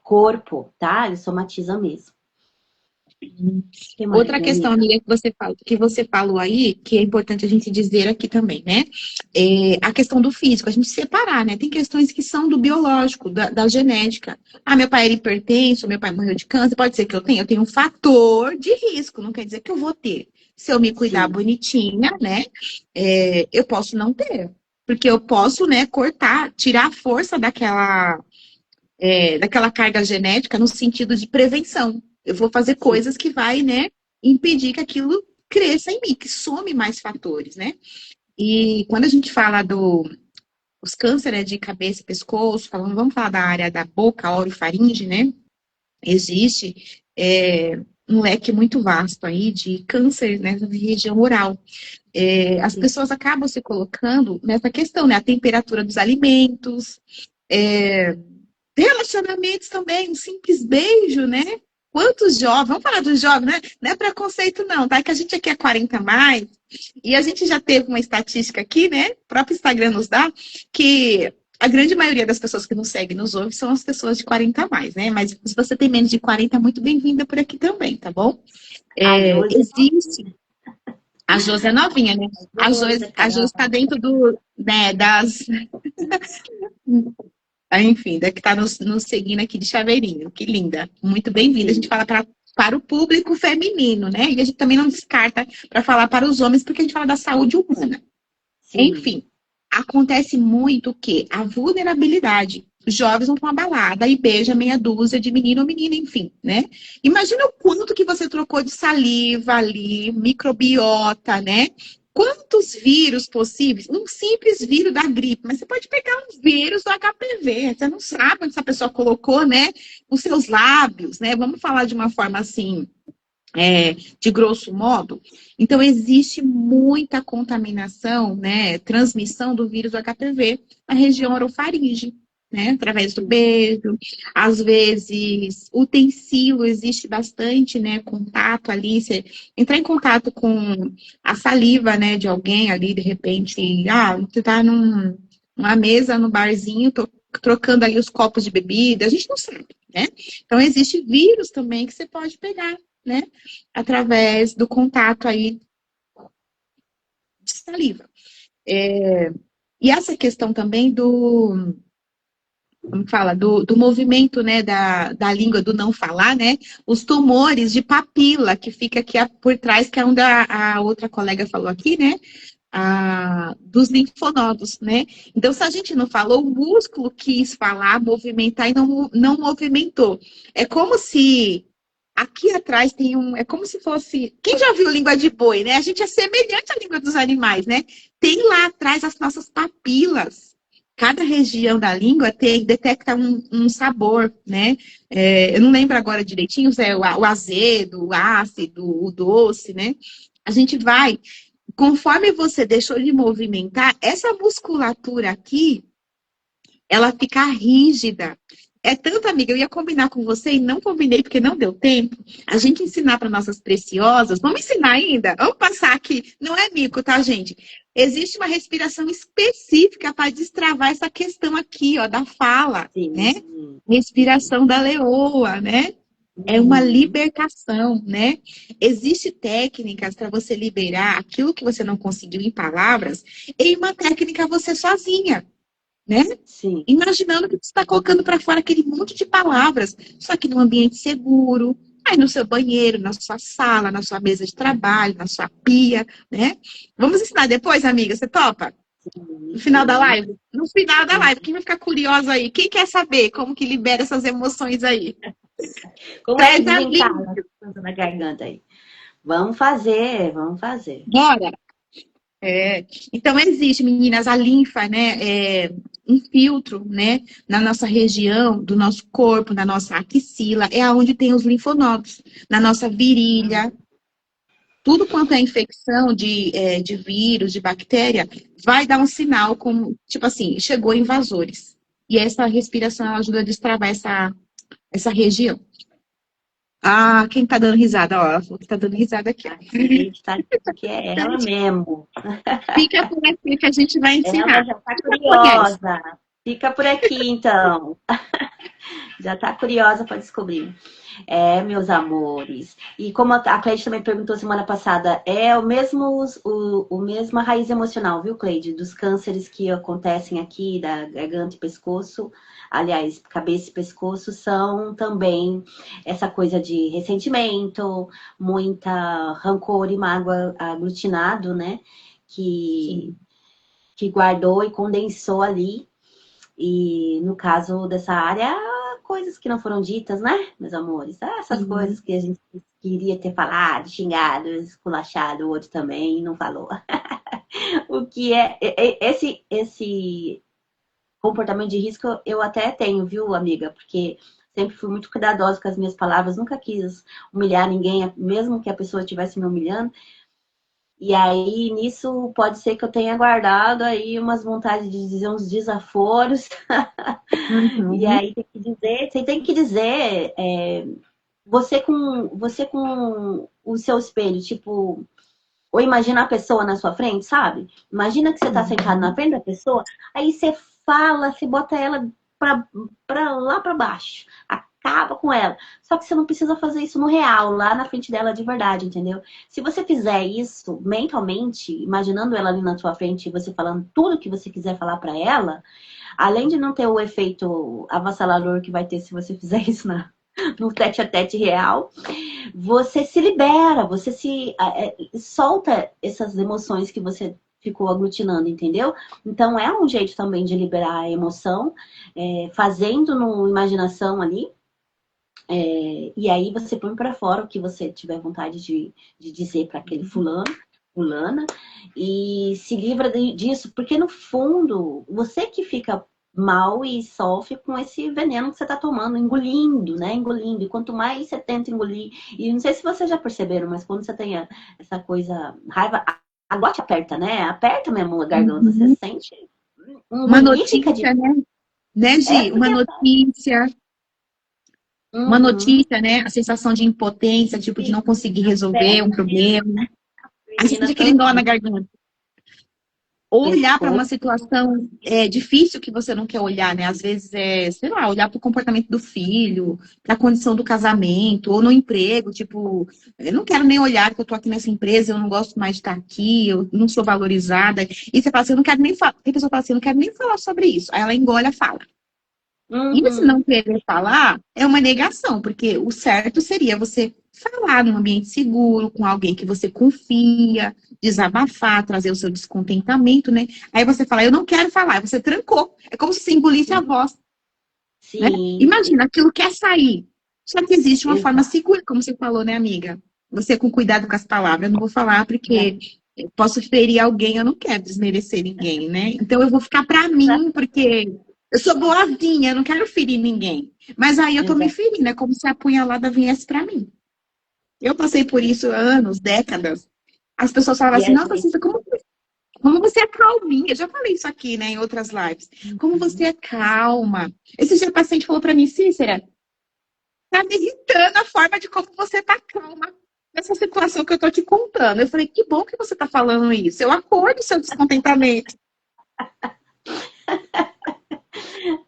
corpo, tá? Ele somatiza mesmo. Que mais, Outra minha questão, amiga? amiga, que você falou aí, que é importante a gente dizer aqui também, né? É a questão do físico, a gente separar, né? Tem questões que são do biológico, da genética. Ah, meu pai era hipertenso, meu pai morreu de câncer, pode ser que eu tenha um fator de risco, não quer dizer que eu vou ter. Se eu me cuidar Sim, bonitinha, né? Eu posso não ter. Porque eu posso, né, cortar, tirar a força daquela carga genética no sentido de prevenção. Eu vou fazer sim, coisas que vai, né, impedir que aquilo cresça em mim, que some mais fatores, né? E quando a gente fala os cânceres, né, de cabeça e pescoço, vamos falar da área da boca, orofaringe, né? Existe um leque muito vasto aí de câncer, né, na região oral. As sim. pessoas acabam se colocando nessa questão, né? A temperatura dos alimentos, é, relacionamentos também, um simples beijo, né? Quantos jovens, vamos falar dos jovens, né? Não é preconceito, não, tá? É que a gente aqui é 40 a mais, e a gente já teve uma estatística aqui, né? O próprio Instagram nos dá, que a grande maioria das pessoas que nos seguem, nos ouve, são as pessoas de 40 a mais, né? Mas se você tem menos de 40, é muito bem-vinda por aqui também, tá bom? A Josi, Existe. A Josi é novinha, né? Josi, A Josi cara. está dentro das enfim, da que está nos seguindo aqui de chaveirinho. Que linda. Muito bem-vinda. A gente Sim, fala para o público feminino, né? E a gente também não descarta para falar para os homens, porque a gente fala da saúde humana. sim, Enfim, acontece muito o quê? A vulnerabilidade. Os jovens vão para uma balada e beija meia dúzia de menino ou menina, enfim, né? Imagina o quanto que você trocou de saliva ali, microbiota, né? Quantos vírus possíveis? Um simples vírus da gripe, mas você pode pegar um vírus do HPV, você não sabe onde essa pessoa colocou, né? Os seus lábios, né? Vamos falar de uma forma assim, de grosso modo. Então, existe muita contaminação, né, transmissão do vírus do HPV na região orofaringe, né, através do beijo, às vezes, utensílio, existe bastante, né, contato ali, você entrar em contato com a saliva, né, de alguém ali, de repente, você tá numa mesa, no barzinho, trocando ali os copos de bebida, a gente não sabe, né? Então, existe vírus também que você pode pegar, né? Através do contato aí de saliva. E essa questão também como fala, do movimento, né, da língua, do não falar, né? Os tumores de papila, que fica aqui por trás, que é onde a outra colega falou aqui, né? Dos linfonodos, né? Então, se a gente não falou, o músculo quis falar, movimentar e não movimentou. É como se aqui atrás tem é como se fosse. Quem já viu língua de boi, né? A gente é semelhante à língua dos animais, né? Tem lá atrás as nossas papilas. Cada região da língua detecta um sabor, né? Eu não lembro agora direitinho se é o azedo, o ácido, o doce, né? A gente vai, conforme você deixou de movimentar, essa musculatura aqui, ela fica rígida. É tanto, amiga, eu ia combinar com você e não combinei porque não deu tempo. A gente ensinar para nossas preciosas, vamos ensinar ainda? Vamos passar aqui. Não é mico, tá, gente? Existe uma respiração específica para destravar essa questão aqui, ó, da fala, sim, né? sim. Respiração da leoa, né? É uma Uhum. libertação, né? Existem técnicas para você liberar aquilo que você não conseguiu em palavras, em uma técnica você sozinha, né? Sim, Imaginando que você está colocando para fora aquele monte de palavras, só que num ambiente seguro, aí no seu banheiro, na sua sala, na sua mesa de trabalho, na sua pia, né? Vamos ensinar depois, amiga, você topa? No final da Sim, live? No final da sim. live. Quem vai ficar curioso aí? Quem quer saber como que libera essas emoções aí? Como é que Traz a desencala link. a coisa na garganta aí? Vamos fazer, vamos fazer. Bora. É, então existe, meninas, a linfa, né, um filtro, né, na nossa região, do nosso corpo, na nossa axila, é aonde tem os linfonodos, na nossa virilha, tudo quanto é infecção de vírus, de bactéria, vai dar um sinal como, tipo assim, chegou invasores. E essa respiração ela ajuda a destravar essa região. Ah, quem tá dando risada? Ó, ela falou que tá dando risada aqui, ó. Aqui está dizendo que é ela mesmo. Fica por aqui que a gente vai Ela ensinar. já está Você já conhece? curiosa. Fica por aqui, então. Já está curiosa para descobrir. É, meus amores. E como a Cleide também perguntou semana passada, é o mesma raiz emocional, viu, Cleide? Dos cânceres que acontecem aqui, da garganta e pescoço, aliás, cabeça e pescoço, são também essa coisa de ressentimento, muita rancor e mágoa aglutinado, né? Que, Sim. que guardou e condensou ali. E no caso dessa área, coisas que não foram ditas, né, meus amores? Essas Sim. coisas que a gente queria ter falado, xingado, esculachado, o outro também não falou. O que esse comportamento de risco eu até tenho, viu, amiga? Porque sempre fui muito cuidadosa com as minhas palavras, nunca quis humilhar ninguém, mesmo que a pessoa estivesse me humilhando. E aí, nisso, pode ser que eu tenha guardado aí umas vontades de dizer uns desaforos. E Uhum. aí tem que dizer, você tem que dizer, você com o seu espelho, tipo, ou imagina a pessoa na sua frente, sabe? Imagina que você tá sentado na Uhum. frente da pessoa, aí você fala, você bota ela pra, pra lá pra baixo, acaba com ela. Só que você não precisa fazer isso no real, lá na frente dela de verdade, entendeu? Se você fizer isso mentalmente, imaginando ela ali na sua frente e você falando tudo que você quiser falar pra ela, além de não ter o efeito avassalador que vai ter se você fizer isso no tete a tete real, você se libera, você solta essas emoções que você ficou aglutinando, entendeu? Então é um jeito também de liberar a emoção, fazendo no imaginação ali, e aí você põe para fora o que você tiver vontade de dizer para aquele fulano, fulana, e se livra disso, porque no fundo, você que fica mal e sofre com esse veneno que você está tomando, engolindo, né? Engolindo. E quanto mais você tenta engolir, e não sei se vocês já perceberam, mas quando você tem essa coisa, raiva, a glote aperta, né? Aperta mesmo a garganta, você Uhum. sente Uma engolir, fica de. notícia, né, É Gi? porque. Uma Uhum, notícia, né? A sensação de impotência, tipo, de não conseguir resolver um aperta, problema. Aí você sente menina, aquele nó na todinho. garganta. Ou olhar para uma Pescoço. situação difícil que você não quer olhar, né? Às vezes sei lá, olhar para o comportamento do filho, para a condição do casamento, ou no emprego, tipo, eu não quero nem olhar que eu tô aqui nessa empresa, eu não gosto mais de estar aqui, eu não sou valorizada. E você fala assim, eu não quero nem falar. Tem pessoa que fala assim, eu não quero nem falar sobre isso. Aí ela engole a fala. E esse Uhum. não querer falar é uma negação, porque o certo seria você falar num ambiente seguro, com alguém que você confia, desabafar, trazer o seu descontentamento, né? Aí você fala, eu não quero falar, aí você trancou. É como se você engolisse a voz, né? Sim, Imagina, aquilo quer sair. Só que existe uma forma exato. segura, como você falou, né, amiga? Você com cuidado com as palavras. Eu não vou falar porque eu posso ferir alguém, eu não quero desmerecer ninguém, né? Então eu vou ficar pra mim, porque eu sou boazinha, eu não quero ferir ninguém. Mas aí eu tô me Exato. ferindo, é como se a apunhalada viesse pra mim. Eu passei por isso há anos, décadas. As pessoas falavam E assim, a nossa, gente. Cissa, como você é calminha. Eu já falei isso aqui, né, em outras lives. Como você é calma. Esse dia o paciente falou pra mim, Cícera, tá me irritando a forma de como você tá calma nessa situação que eu tô te contando. Eu falei, que bom que você tá falando isso. Eu acordo o seu descontentamento.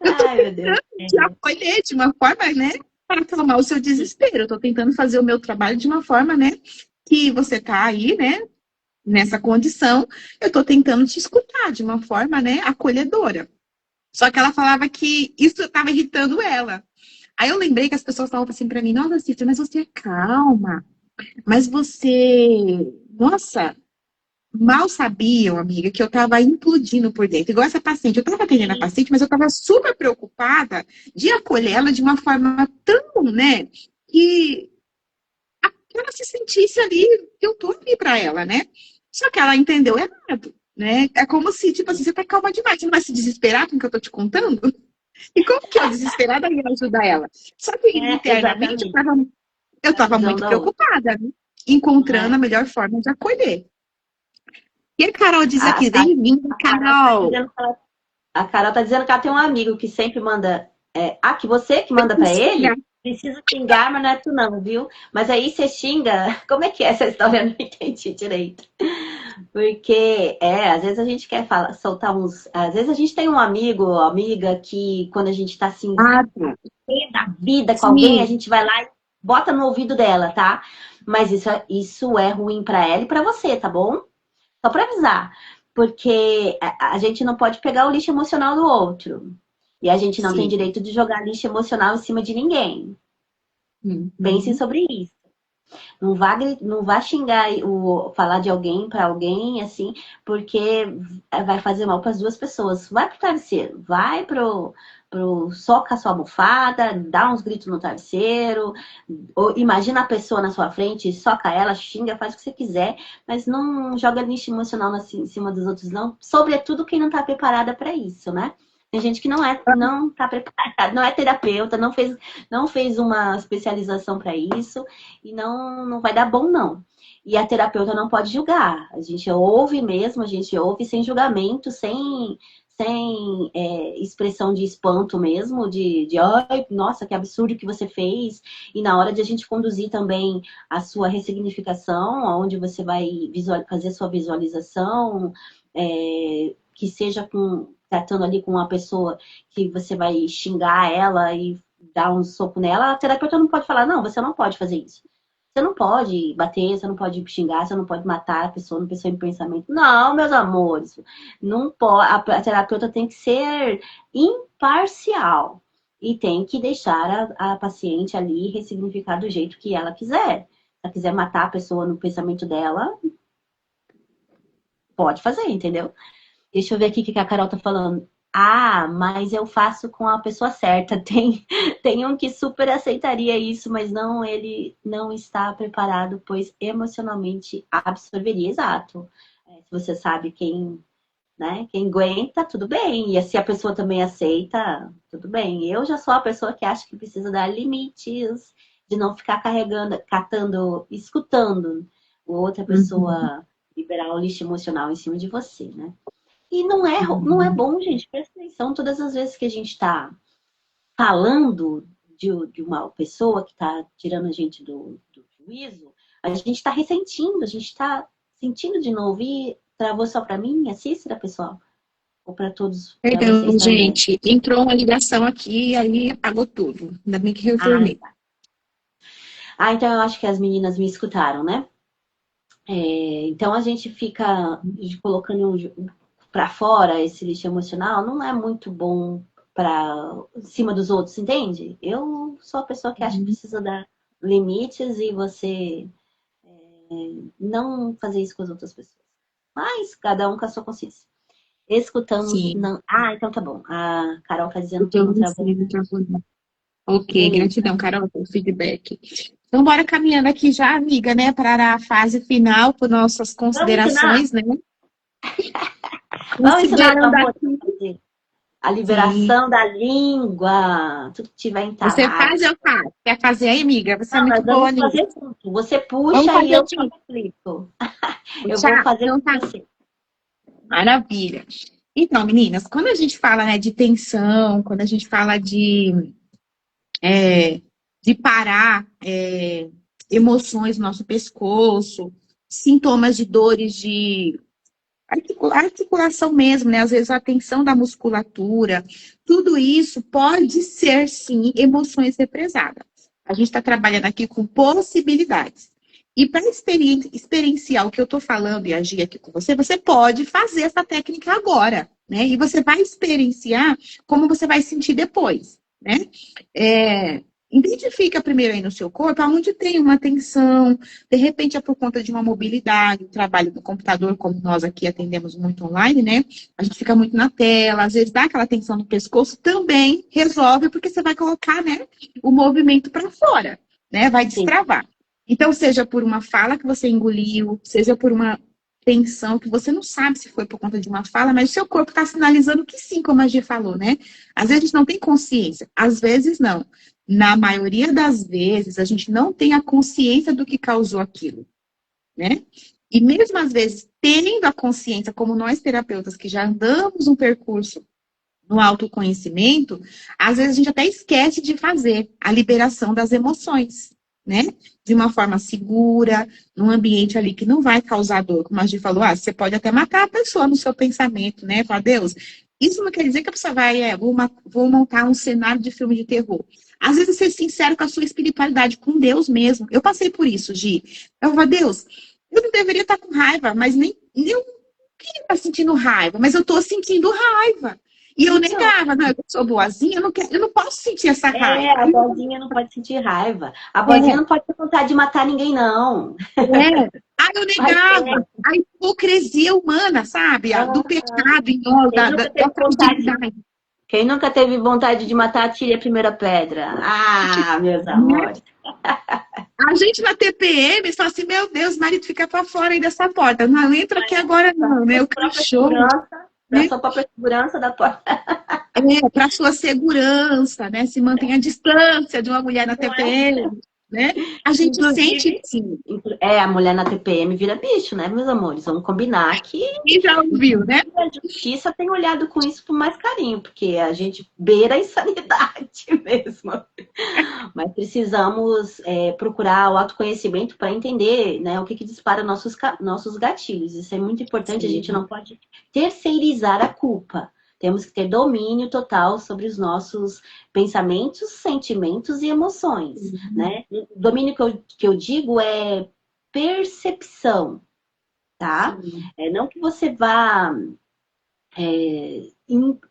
Eu tô Ai, meu Deus. tentando te acolher de uma forma, né, para acalmar o seu desespero. Eu tô tentando fazer o meu trabalho de uma forma, né, que você tá aí, né, nessa condição. Eu tô tentando te escutar de uma forma, né, acolhedora. Só que ela falava que isso estava irritando ela. Aí eu lembrei que as pessoas falavam assim para mim, nossa, Cícera, mas você é calma. Mas você, nossa, mal sabiam, amiga, que eu tava implodindo por dentro. Igual essa paciente. Eu tava atendendo a paciente, mas eu tava super preocupada de acolher ela de uma forma tão, né, que ela se sentisse ali, que eu tô ali pra ela, né? Só que ela entendeu errado, né? É como se, tipo assim, você tá calma demais, você não vai se desesperar com o que eu tô te contando? E como que eu, desesperada, ia ajudar ela? Só que internamente Exatamente. eu A tava visão muito da outra, preocupada, né? Encontrando né? a melhor forma de acolher. E a Carol diz A, aqui, a, bem-vinda, a Carol tá Carol. dizendo que a Carol tá dizendo que ela tem um amigo que sempre manda. Que você que manda pra ele? Precisa xingar, mas não é tu não, viu? Mas aí você xinga. Como é que é essa história? Eu não entendi direito. Porque, às vezes a gente quer soltar uns. Às vezes a gente tem um amigo ou amiga que, quando a gente tá assim, Ah, cheia da vida com alguém, a sim. gente vai lá e bota no ouvido dela, tá? Mas isso é ruim pra ela e pra você, tá bom? Só pra avisar. Porque a gente não pode pegar o lixo emocional do outro. E a gente não tem Sim. direito de jogar lixo emocional em cima de ninguém. Pense Uhum. sobre isso. Não vá xingar falar de alguém para alguém assim, porque vai fazer mal para as duas pessoas. Vai pro travesseiro, vai soca a sua almofada, dá uns gritos no travesseiro, ou imagina a pessoa na sua frente, soca ela, xinga, faz o que você quiser, mas não joga lixo emocional em cima dos outros, não. Sobretudo quem não tá preparada para isso, né? Tem gente que não tá preparada, não é terapeuta, não fez uma especialização para isso e não vai dar bom, não. E a terapeuta não pode julgar. A gente ouve mesmo, a gente ouve sem julgamento, sem expressão de espanto mesmo, de ai, nossa, que absurdo que você fez. E na hora de a gente conduzir também a sua ressignificação, onde você vai fazer sua visualização, que seja tratando ali com uma pessoa que você vai xingar ela e dar um soco nela, a terapeuta não pode falar, não, você não pode fazer isso. Você não pode bater, você não pode xingar, você não pode matar a pessoa em pensamento. Não, meus amores, não pode. A terapeuta tem que ser imparcial e tem que deixar a paciente ali ressignificar do jeito que ela quiser. Se ela quiser matar a pessoa no pensamento dela, pode fazer, entendeu? Deixa eu ver aqui o que a Carol tá falando. Ah, mas eu faço com a pessoa certa. Tem um que super aceitaria isso, mas não, ele não está preparado, pois emocionalmente absorveria. Exato. Se você sabe quem, né, quem aguenta, tudo bem. E se a pessoa também aceita, tudo bem. Eu já sou a pessoa que acha que precisa dar limites, de não ficar carregando, catando, escutando outra Uhum. pessoa liberar o lixo emocional em cima de você, né? E não é bom, gente, presta atenção, todas as vezes que a gente está falando de uma pessoa que está tirando a gente do juízo, a gente está ressentindo, a gente está sentindo de novo. E travou só para mim, a Cícera, pessoal? Ou para todos, para vocês Perdão, também? gente. Entrou uma ligação aqui e aí apagou tudo. Ainda bem que Ah, retornei. tá. Então eu acho que as meninas me escutaram, né? Então a gente fica colocando para fora esse lixo emocional, não é muito bom para cima dos outros, entende? Eu sou a pessoa que acha que Uhum. precisa dar limites e você não fazer isso com as outras pessoas. Mas cada um com a sua consciência. Escutamos, Sim, não. Ah, então tá bom. A Carol tá dizendo eu que tô não travou. no microfone. Ok, Beleza. gratidão, Carol, pelo feedback. Então, bora caminhando aqui já, amiga, né, para a fase final, por nossas Vamos ensinar? considerações, né? Vamos ensinar as Considerando amores a aqui, fazer a sim. liberação da língua, tudo que tiver Você entalado. faz, eu faço. Quer fazer aí, amiga? Você é Não, muito nós boa vamos nisso. fazer junto. Você Vamos puxa e fazer eu só junto. explico. Eu vou Tchau. fazer Então, com tá. você. Maravilha. Então, meninas, quando a gente fala, né, de tensão, quando a gente fala é, de parar emoções no nosso pescoço, sintomas de dores de articulação mesmo, né? Às vezes a tensão da musculatura, tudo isso pode ser, sim, emoções represadas. A gente está trabalhando aqui com possibilidades. E para experienciar o que eu estou falando e agir aqui com você, você pode fazer essa técnica agora, né? E você vai experienciar como você vai sentir depois, né? Identifica primeiro aí no seu corpo aonde tem uma tensão, de repente é por conta de uma mobilidade, o trabalho do computador, como nós aqui atendemos muito online, né? A gente fica muito na tela, às vezes dá aquela tensão no pescoço, também resolve, porque você vai colocar, né, o movimento para fora, né? Vai Sim. destravar. Então, seja por uma fala que você engoliu, seja por uma tensão que você não sabe se foi por conta de uma fala, mas o seu corpo está sinalizando que sim, como a Gi falou, né? Às vezes a gente não tem consciência, às vezes não. Na maioria das vezes, a gente não tem a consciência do que causou aquilo, né? E mesmo às vezes, tendo a consciência, como nós terapeutas que já andamos um percurso no autoconhecimento, às vezes a gente até esquece de fazer a liberação das emoções, né? De uma forma segura, num ambiente ali que não vai causar dor. Como a gente falou, você pode até matar a pessoa no seu pensamento, né? Falar, Deus, isso não quer dizer que a pessoa vai, vou montar um cenário de filme de terror. Às vezes, ser sincero com a sua espiritualidade, com Deus mesmo. Eu passei por isso, Gi. Eu falo, Deus, eu não deveria estar com raiva, mas nem eu queria estar sentindo raiva, mas eu estou sentindo raiva. E eu negava, não, eu sou boazinha, eu não posso sentir essa raiva. A boazinha não pode sentir raiva. A boazinha não pode ter vontade de matar ninguém, não. Aí eu negava. A hipocrisia humana, sabe? Do pecado em nós, da fragilidade. Quem nunca teve vontade de matar, tire a primeira pedra. Ah, meus amores. A gente na TPM fala assim, meu Deus, marido, fica pra fora aí dessa porta. Não entra aqui agora não, né? O cachorro. Para sua própria segurança da porta. Para sua segurança, né? Se mantém a distância de uma mulher na TPM, né? A gente sente sim. A mulher na TPM vira bicho, né, meus amores? Vamos combinar que... E já ouviu, né? A justiça tem olhado com isso com mais carinho, porque a gente beira a insanidade mesmo. Mas precisamos procurar o autoconhecimento para entender, né, o que dispara nossos gatilhos. Isso é muito importante, sim. A gente não pode terceirizar a culpa. Temos que ter domínio total sobre os nossos pensamentos, sentimentos e emoções, né? O domínio que eu digo é percepção, tá? Não que você vá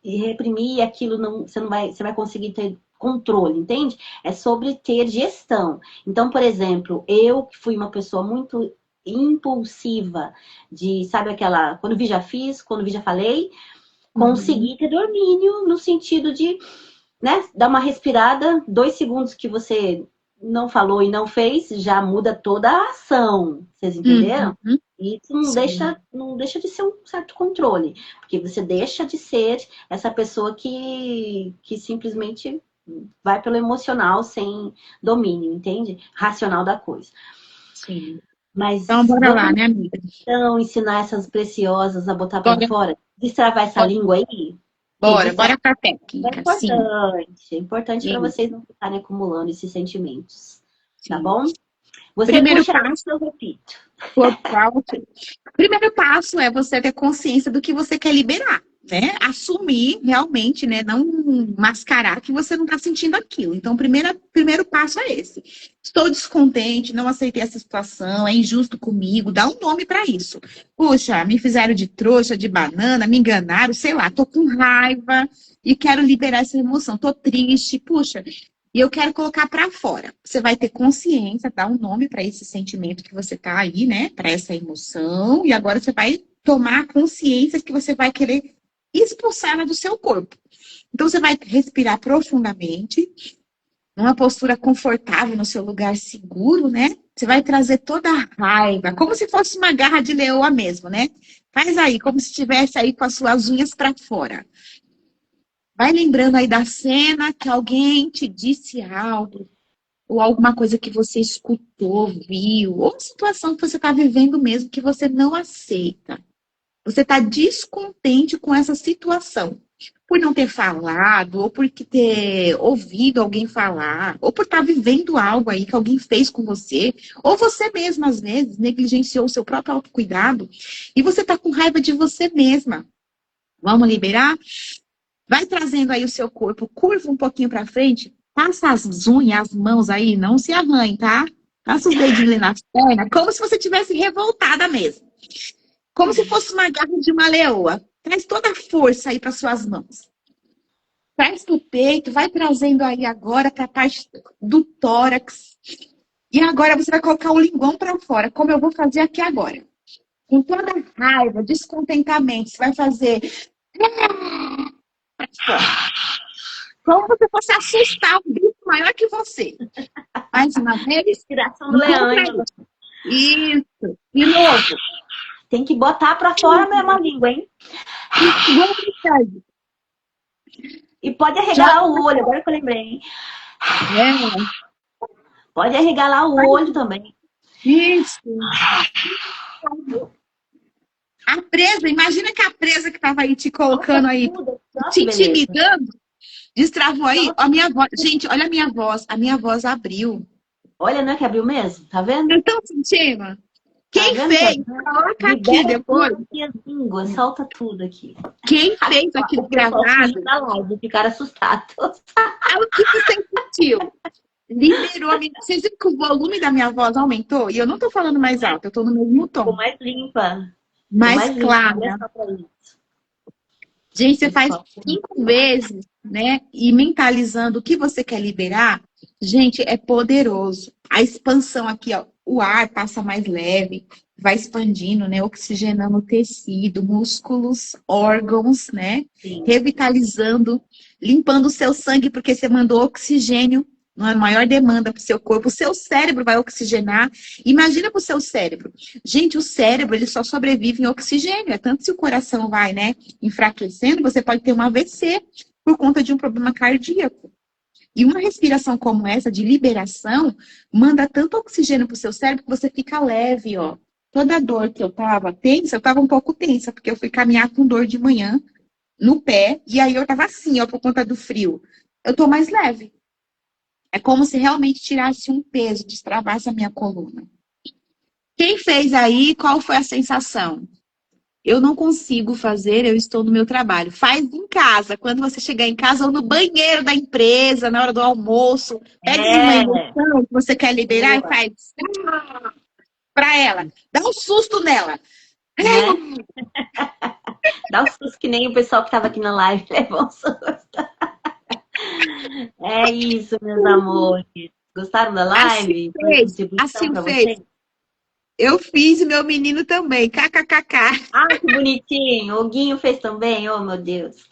reprimir aquilo, você vai conseguir ter controle, entende? É sobre ter gestão. Então, por exemplo, eu que fui uma pessoa muito impulsiva, sabe aquela, quando vi já fiz, quando vi já falei, conseguir ter domínio no sentido de, né, dar uma respirada, 2 segundos que você não falou e não fez, já muda toda a ação. Vocês entenderam? E isso não deixa de ser um certo controle, porque você deixa de ser essa pessoa que simplesmente vai pelo emocional sem domínio, entende? Racional da coisa. Sim. Mas então, bora lá, né, amiga? Então, ensinar essas preciosas a botar para fora. Destravar essa língua aí. Bora pra técnica. É importante para vocês não ficarem acumulando esses sentimentos. Sim. Tá bom? Você primeiro puxa passo, eu repito. Primeiro passo é você ter consciência do que você quer liberar, né? Assumir realmente, né? Não mascarar que você não está sentindo aquilo. Então, o primeiro passo é esse. Estou descontente, não aceitei essa situação, é injusto comigo, dá um nome para isso. Puxa, me fizeram de trouxa, de banana, me enganaram, sei lá, tô com raiva e quero liberar essa emoção, tô triste, puxa. E eu quero colocar para fora. Você vai ter consciência, dar um nome para esse sentimento que você tá aí, né? Para essa emoção. E agora você vai tomar consciência que você vai querer expulsá-la do seu corpo. Então, você vai respirar profundamente, numa postura confortável, no seu lugar seguro, né? Você vai trazer toda a raiva, como se fosse uma garra de leoa mesmo, né? Faz aí, como se estivesse aí com as suas unhas para fora. Vai lembrando aí da cena que alguém te disse algo, ou alguma coisa que você escutou, viu, ou situação que você está vivendo mesmo que você não aceita. Você está descontente com essa situação. Por não ter falado, ou por ter ouvido alguém falar, ou por estar vivendo algo aí que alguém fez com você, ou você mesma, às vezes, negligenciou o seu próprio autocuidado, e você está com raiva de você mesma. Vamos liberar? Vai trazendo aí o seu corpo, curva um pouquinho para frente, passa as unhas, as mãos aí, não se arranhe, tá? Passa os dedinhos ali nas pernas, como se você tivesse revoltada mesmo. Como se fosse uma garra de uma leoa. Traz toda a força aí para suas mãos. traz pro peito, vai trazendo aí agora para a parte do tórax. E agora você vai colocar o linguão para fora, como eu vou fazer aqui agora. Com toda raiva, descontentamento, você vai fazer pra fora. Como se você fosse assustar um bicho maior que você. Mais uma vez. Respiração do leão, hein? Isso. De novo. Tem que botar pra fora mesmo a língua, hein? E pode arregalar o olho, agora que eu lembrei, hein? Pode arregalar o olho também. Isso. A presa, imagina que a presa que tava aí te colocando aí, te intimidando, destravou aí. A minha voz, gente, olha a minha voz abriu. Olha, não é que abriu mesmo? Tá vendo? Vocês estão sentindo? Quem fez? Coloca aqui depois. Língua, solta tudo aqui. Quem fez aqui no gravado? Da live, ficaram assustados. O que você sentiu? Liberou a minha... Vocês viram que o volume da minha voz aumentou? E eu não tô falando mais alto, eu tô no mesmo tom. Ficou mais limpa. Mais clara. Gente, você faz 5 vezes, né? E mentalizando o que você quer liberar, gente, é poderoso. A expansão aqui, ó, o ar passa mais leve, vai expandindo, né? Oxigenando o tecido, músculos, órgãos, né? Sim. Revitalizando, limpando o seu sangue, porque você mandou oxigênio, uma maior demanda para o seu corpo. O seu cérebro vai oxigenar. Imagina para o seu cérebro. Gente, o cérebro, ele só sobrevive em oxigênio. É tanto se o coração vai, né, enfraquecendo, você pode ter um AVC por conta de um problema cardíaco. E uma respiração como essa, de liberação, manda tanto oxigênio para o seu cérebro que você fica leve, ó. Toda dor que eu tava tensa, eu tava um pouco tensa, porque eu fui caminhar com dor de manhã no pé, e aí eu tava assim, ó, por conta do frio. Eu tô mais leve. É como se realmente tirasse um peso, destravasse a minha coluna. Quem fez aí, qual foi a sensação? Eu não consigo fazer, eu estou no meu trabalho. Faz em casa, quando você chegar em casa ou no banheiro da empresa, na hora do almoço. Pega uma emoção que você quer liberar e faz para ela. Dá um susto nela. Dá um susto que nem o pessoal que estava aqui na live levou um susto. É isso, meus amores. Gostaram da live? Assim fez. Eu fiz e meu menino também. KKKK. Ah, que bonitinho. O Guinho fez também. Oh, meu Deus.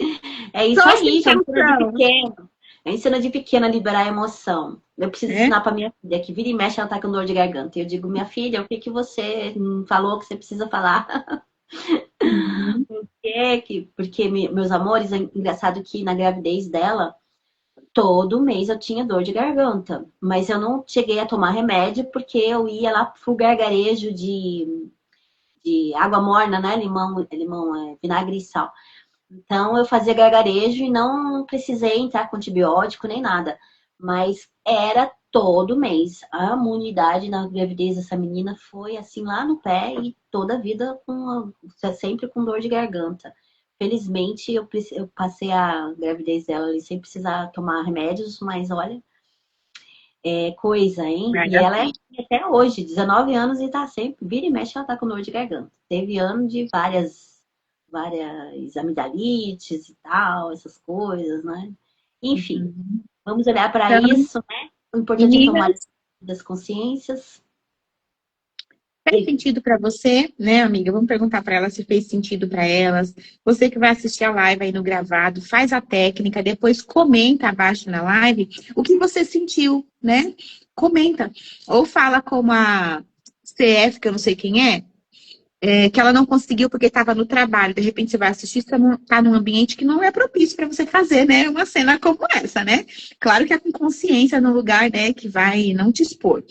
É isso aí, gente. De pequeno. Eu ensino de pequena a liberar a emoção. Eu preciso ensinar para minha filha, que vira e mexe, ela tá com dor de garganta. Eu digo, minha filha, o que que você falou que você precisa falar? Porque, meus amores, é engraçado que na gravidez dela, todo mês eu tinha dor de garganta, mas eu não cheguei a tomar remédio porque eu ia lá pro gargarejo de água morna, né? Limão, vinagre e sal. Então eu fazia gargarejo e não precisei entrar com antibiótico nem nada. Mas era todo mês. A imunidade na gravidez dessa menina foi assim lá no pé e toda a vida sempre com dor de garganta. Felizmente, eu passei a gravidez dela ali sem precisar tomar remédios, mas olha, é coisa, hein? E ela é até hoje, 19 anos e tá sempre, vira e mexe, ela tá com dor de garganta. Teve ano de várias amidalites e tal, essas coisas, né? Enfim, vamos olhar para isso, né? O importante é tomar das consciências. Fez sentido para você, né, amiga? Vamos perguntar para elas se fez sentido para elas. Você que vai assistir a live aí no gravado, faz a técnica, depois comenta abaixo na live o que você sentiu, né? Comenta. Ou fala como a CF, que eu não sei quem que ela não conseguiu porque estava no trabalho. De repente você vai assistir, está num ambiente que não é propício para você fazer, né? Uma cena como essa, né? Claro que é com consciência no lugar, né? Que vai não te expor.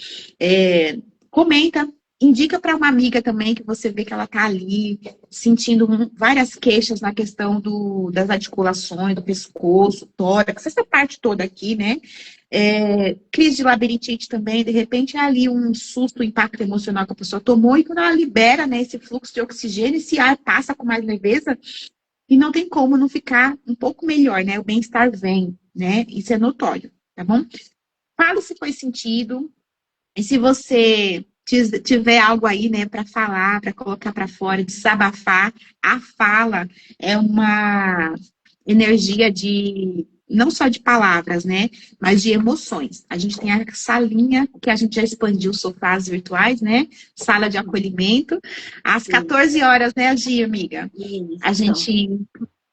Comenta. Indica para uma amiga também que você vê que ela tá ali sentindo várias queixas na questão das articulações, do pescoço, tórax, essa parte toda aqui, né? Crise de labirintite também, de repente é ali um susto, um impacto emocional que a pessoa tomou e quando ela libera, né, esse fluxo de oxigênio, esse ar passa com mais leveza e não tem como não ficar um pouco melhor, né? O bem-estar vem, né? Isso é notório, tá bom? Fala se foi sentido e se você tiver algo aí, né, para falar, para colocar para fora, desabafar, a fala é uma energia de não só de palavras, né? Mas de emoções. A gente tem a salinha, que a gente já expandiu os sofás virtuais, né? Sala de acolhimento. Às 14 horas, né, Gia, amiga? A Isso. gente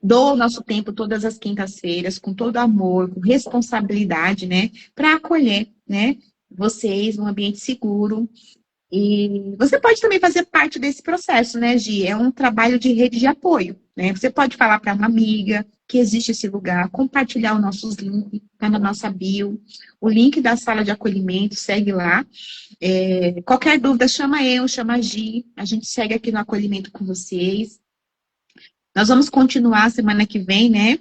doa o nosso tempo todas as quintas-feiras, com todo amor, com responsabilidade, né? Para acolher, né? Vocês num ambiente seguro. E você pode também fazer parte desse processo, né, Gi? É um trabalho de rede de apoio, né? Você pode falar para uma amiga que existe esse lugar, compartilhar os nossos links, tá na nossa bio, o link da sala de acolhimento, segue lá. Qualquer dúvida, chama eu, chama a Gi, a gente segue aqui no acolhimento com vocês. Nós vamos continuar semana que vem, né?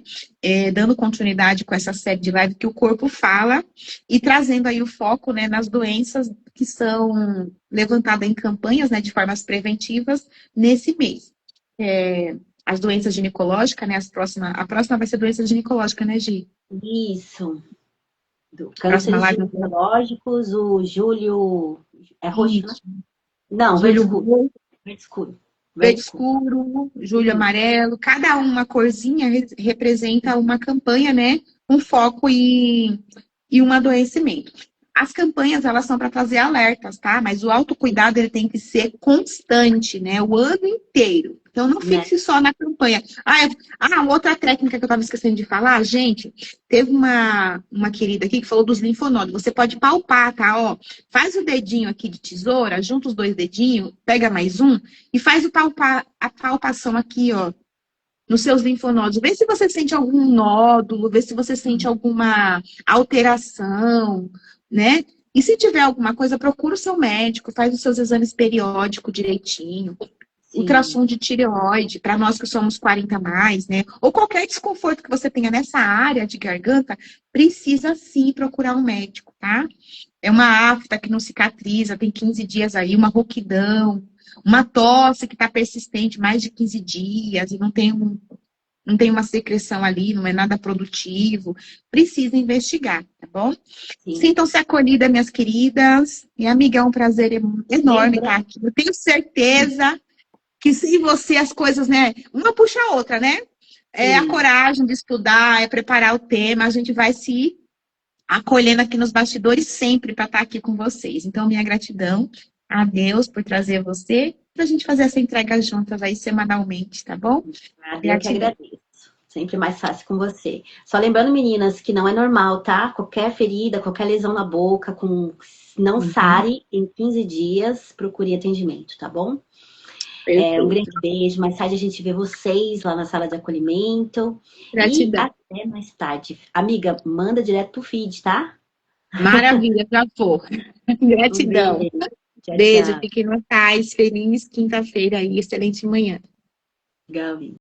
Dando continuidade com essa série de live que o corpo fala e trazendo aí o foco, né, nas doenças que são levantadas em campanhas, né, de formas preventivas nesse mês. As doenças ginecológicas, né? A próxima vai ser doença ginecológica, né, Gi? Isso. Do Próxima cânceres live. ginecológicos, o Julho. É roxo, né? Isso. Não, verde Julho escuro. roxo, Verde escuro. verde Verde escuro. escuro, julho Isso. amarelo. Cada uma corzinha representa uma campanha, né? Um foco e um adoecimento. As campanhas, elas são para trazer alertas, tá? Mas o autocuidado, ele tem que ser constante, né? O ano inteiro. Então, não Né? fixe só na campanha. Outra técnica que eu estava esquecendo de falar, gente, teve uma querida aqui que falou dos linfonodos. Você pode palpar, tá? Ó, faz o dedinho aqui de tesoura, junta os dois dedinhos, pega mais um e faz a palpação aqui, ó, nos seus linfonodos. Vê se você sente algum nódulo, vê se você sente alguma alteração, né? E se tiver alguma coisa, procura o seu médico, faz os seus exames periódicos direitinho. Sim. Ultrassom de tireoide, para nós que somos 40 a mais, né? Ou qualquer desconforto que você tenha nessa área de garganta, precisa sim procurar um médico, tá? É uma afta que não cicatriza, tem 15 dias aí, uma rouquidão, uma tosse que está persistente mais de 15 dias e não tem uma secreção ali, não é nada produtivo, precisa investigar, tá bom? Sim. Sintam-se acolhidas, minhas queridas. Minha amiga, é um prazer enorme estar aqui. Eu tenho certeza que sem você as coisas, né? Uma puxa a outra, né? É a coragem de estudar, é preparar o tema, a gente vai se acolhendo aqui nos bastidores sempre para estar aqui com vocês. Então, minha gratidão a Deus por trazer você, para a gente fazer essa entrega juntas aí semanalmente, tá bom? Eu que agradeço. Sempre mais fácil com você. Só lembrando, meninas, que não é normal, tá? Qualquer ferida, qualquer lesão na boca, não sare, em 15 dias, procure atendimento, tá bom? Um grande beijo. Mais tarde a gente vê vocês lá na sala de acolhimento. Gratidão. E até mais tarde. Amiga, manda direto pro feed, tá? Maravilha, já vou. Gratidão. Tchau, Beijo, tchau. fiquem no paz. Feliz quinta-feira aí, excelente manhã. Gabi.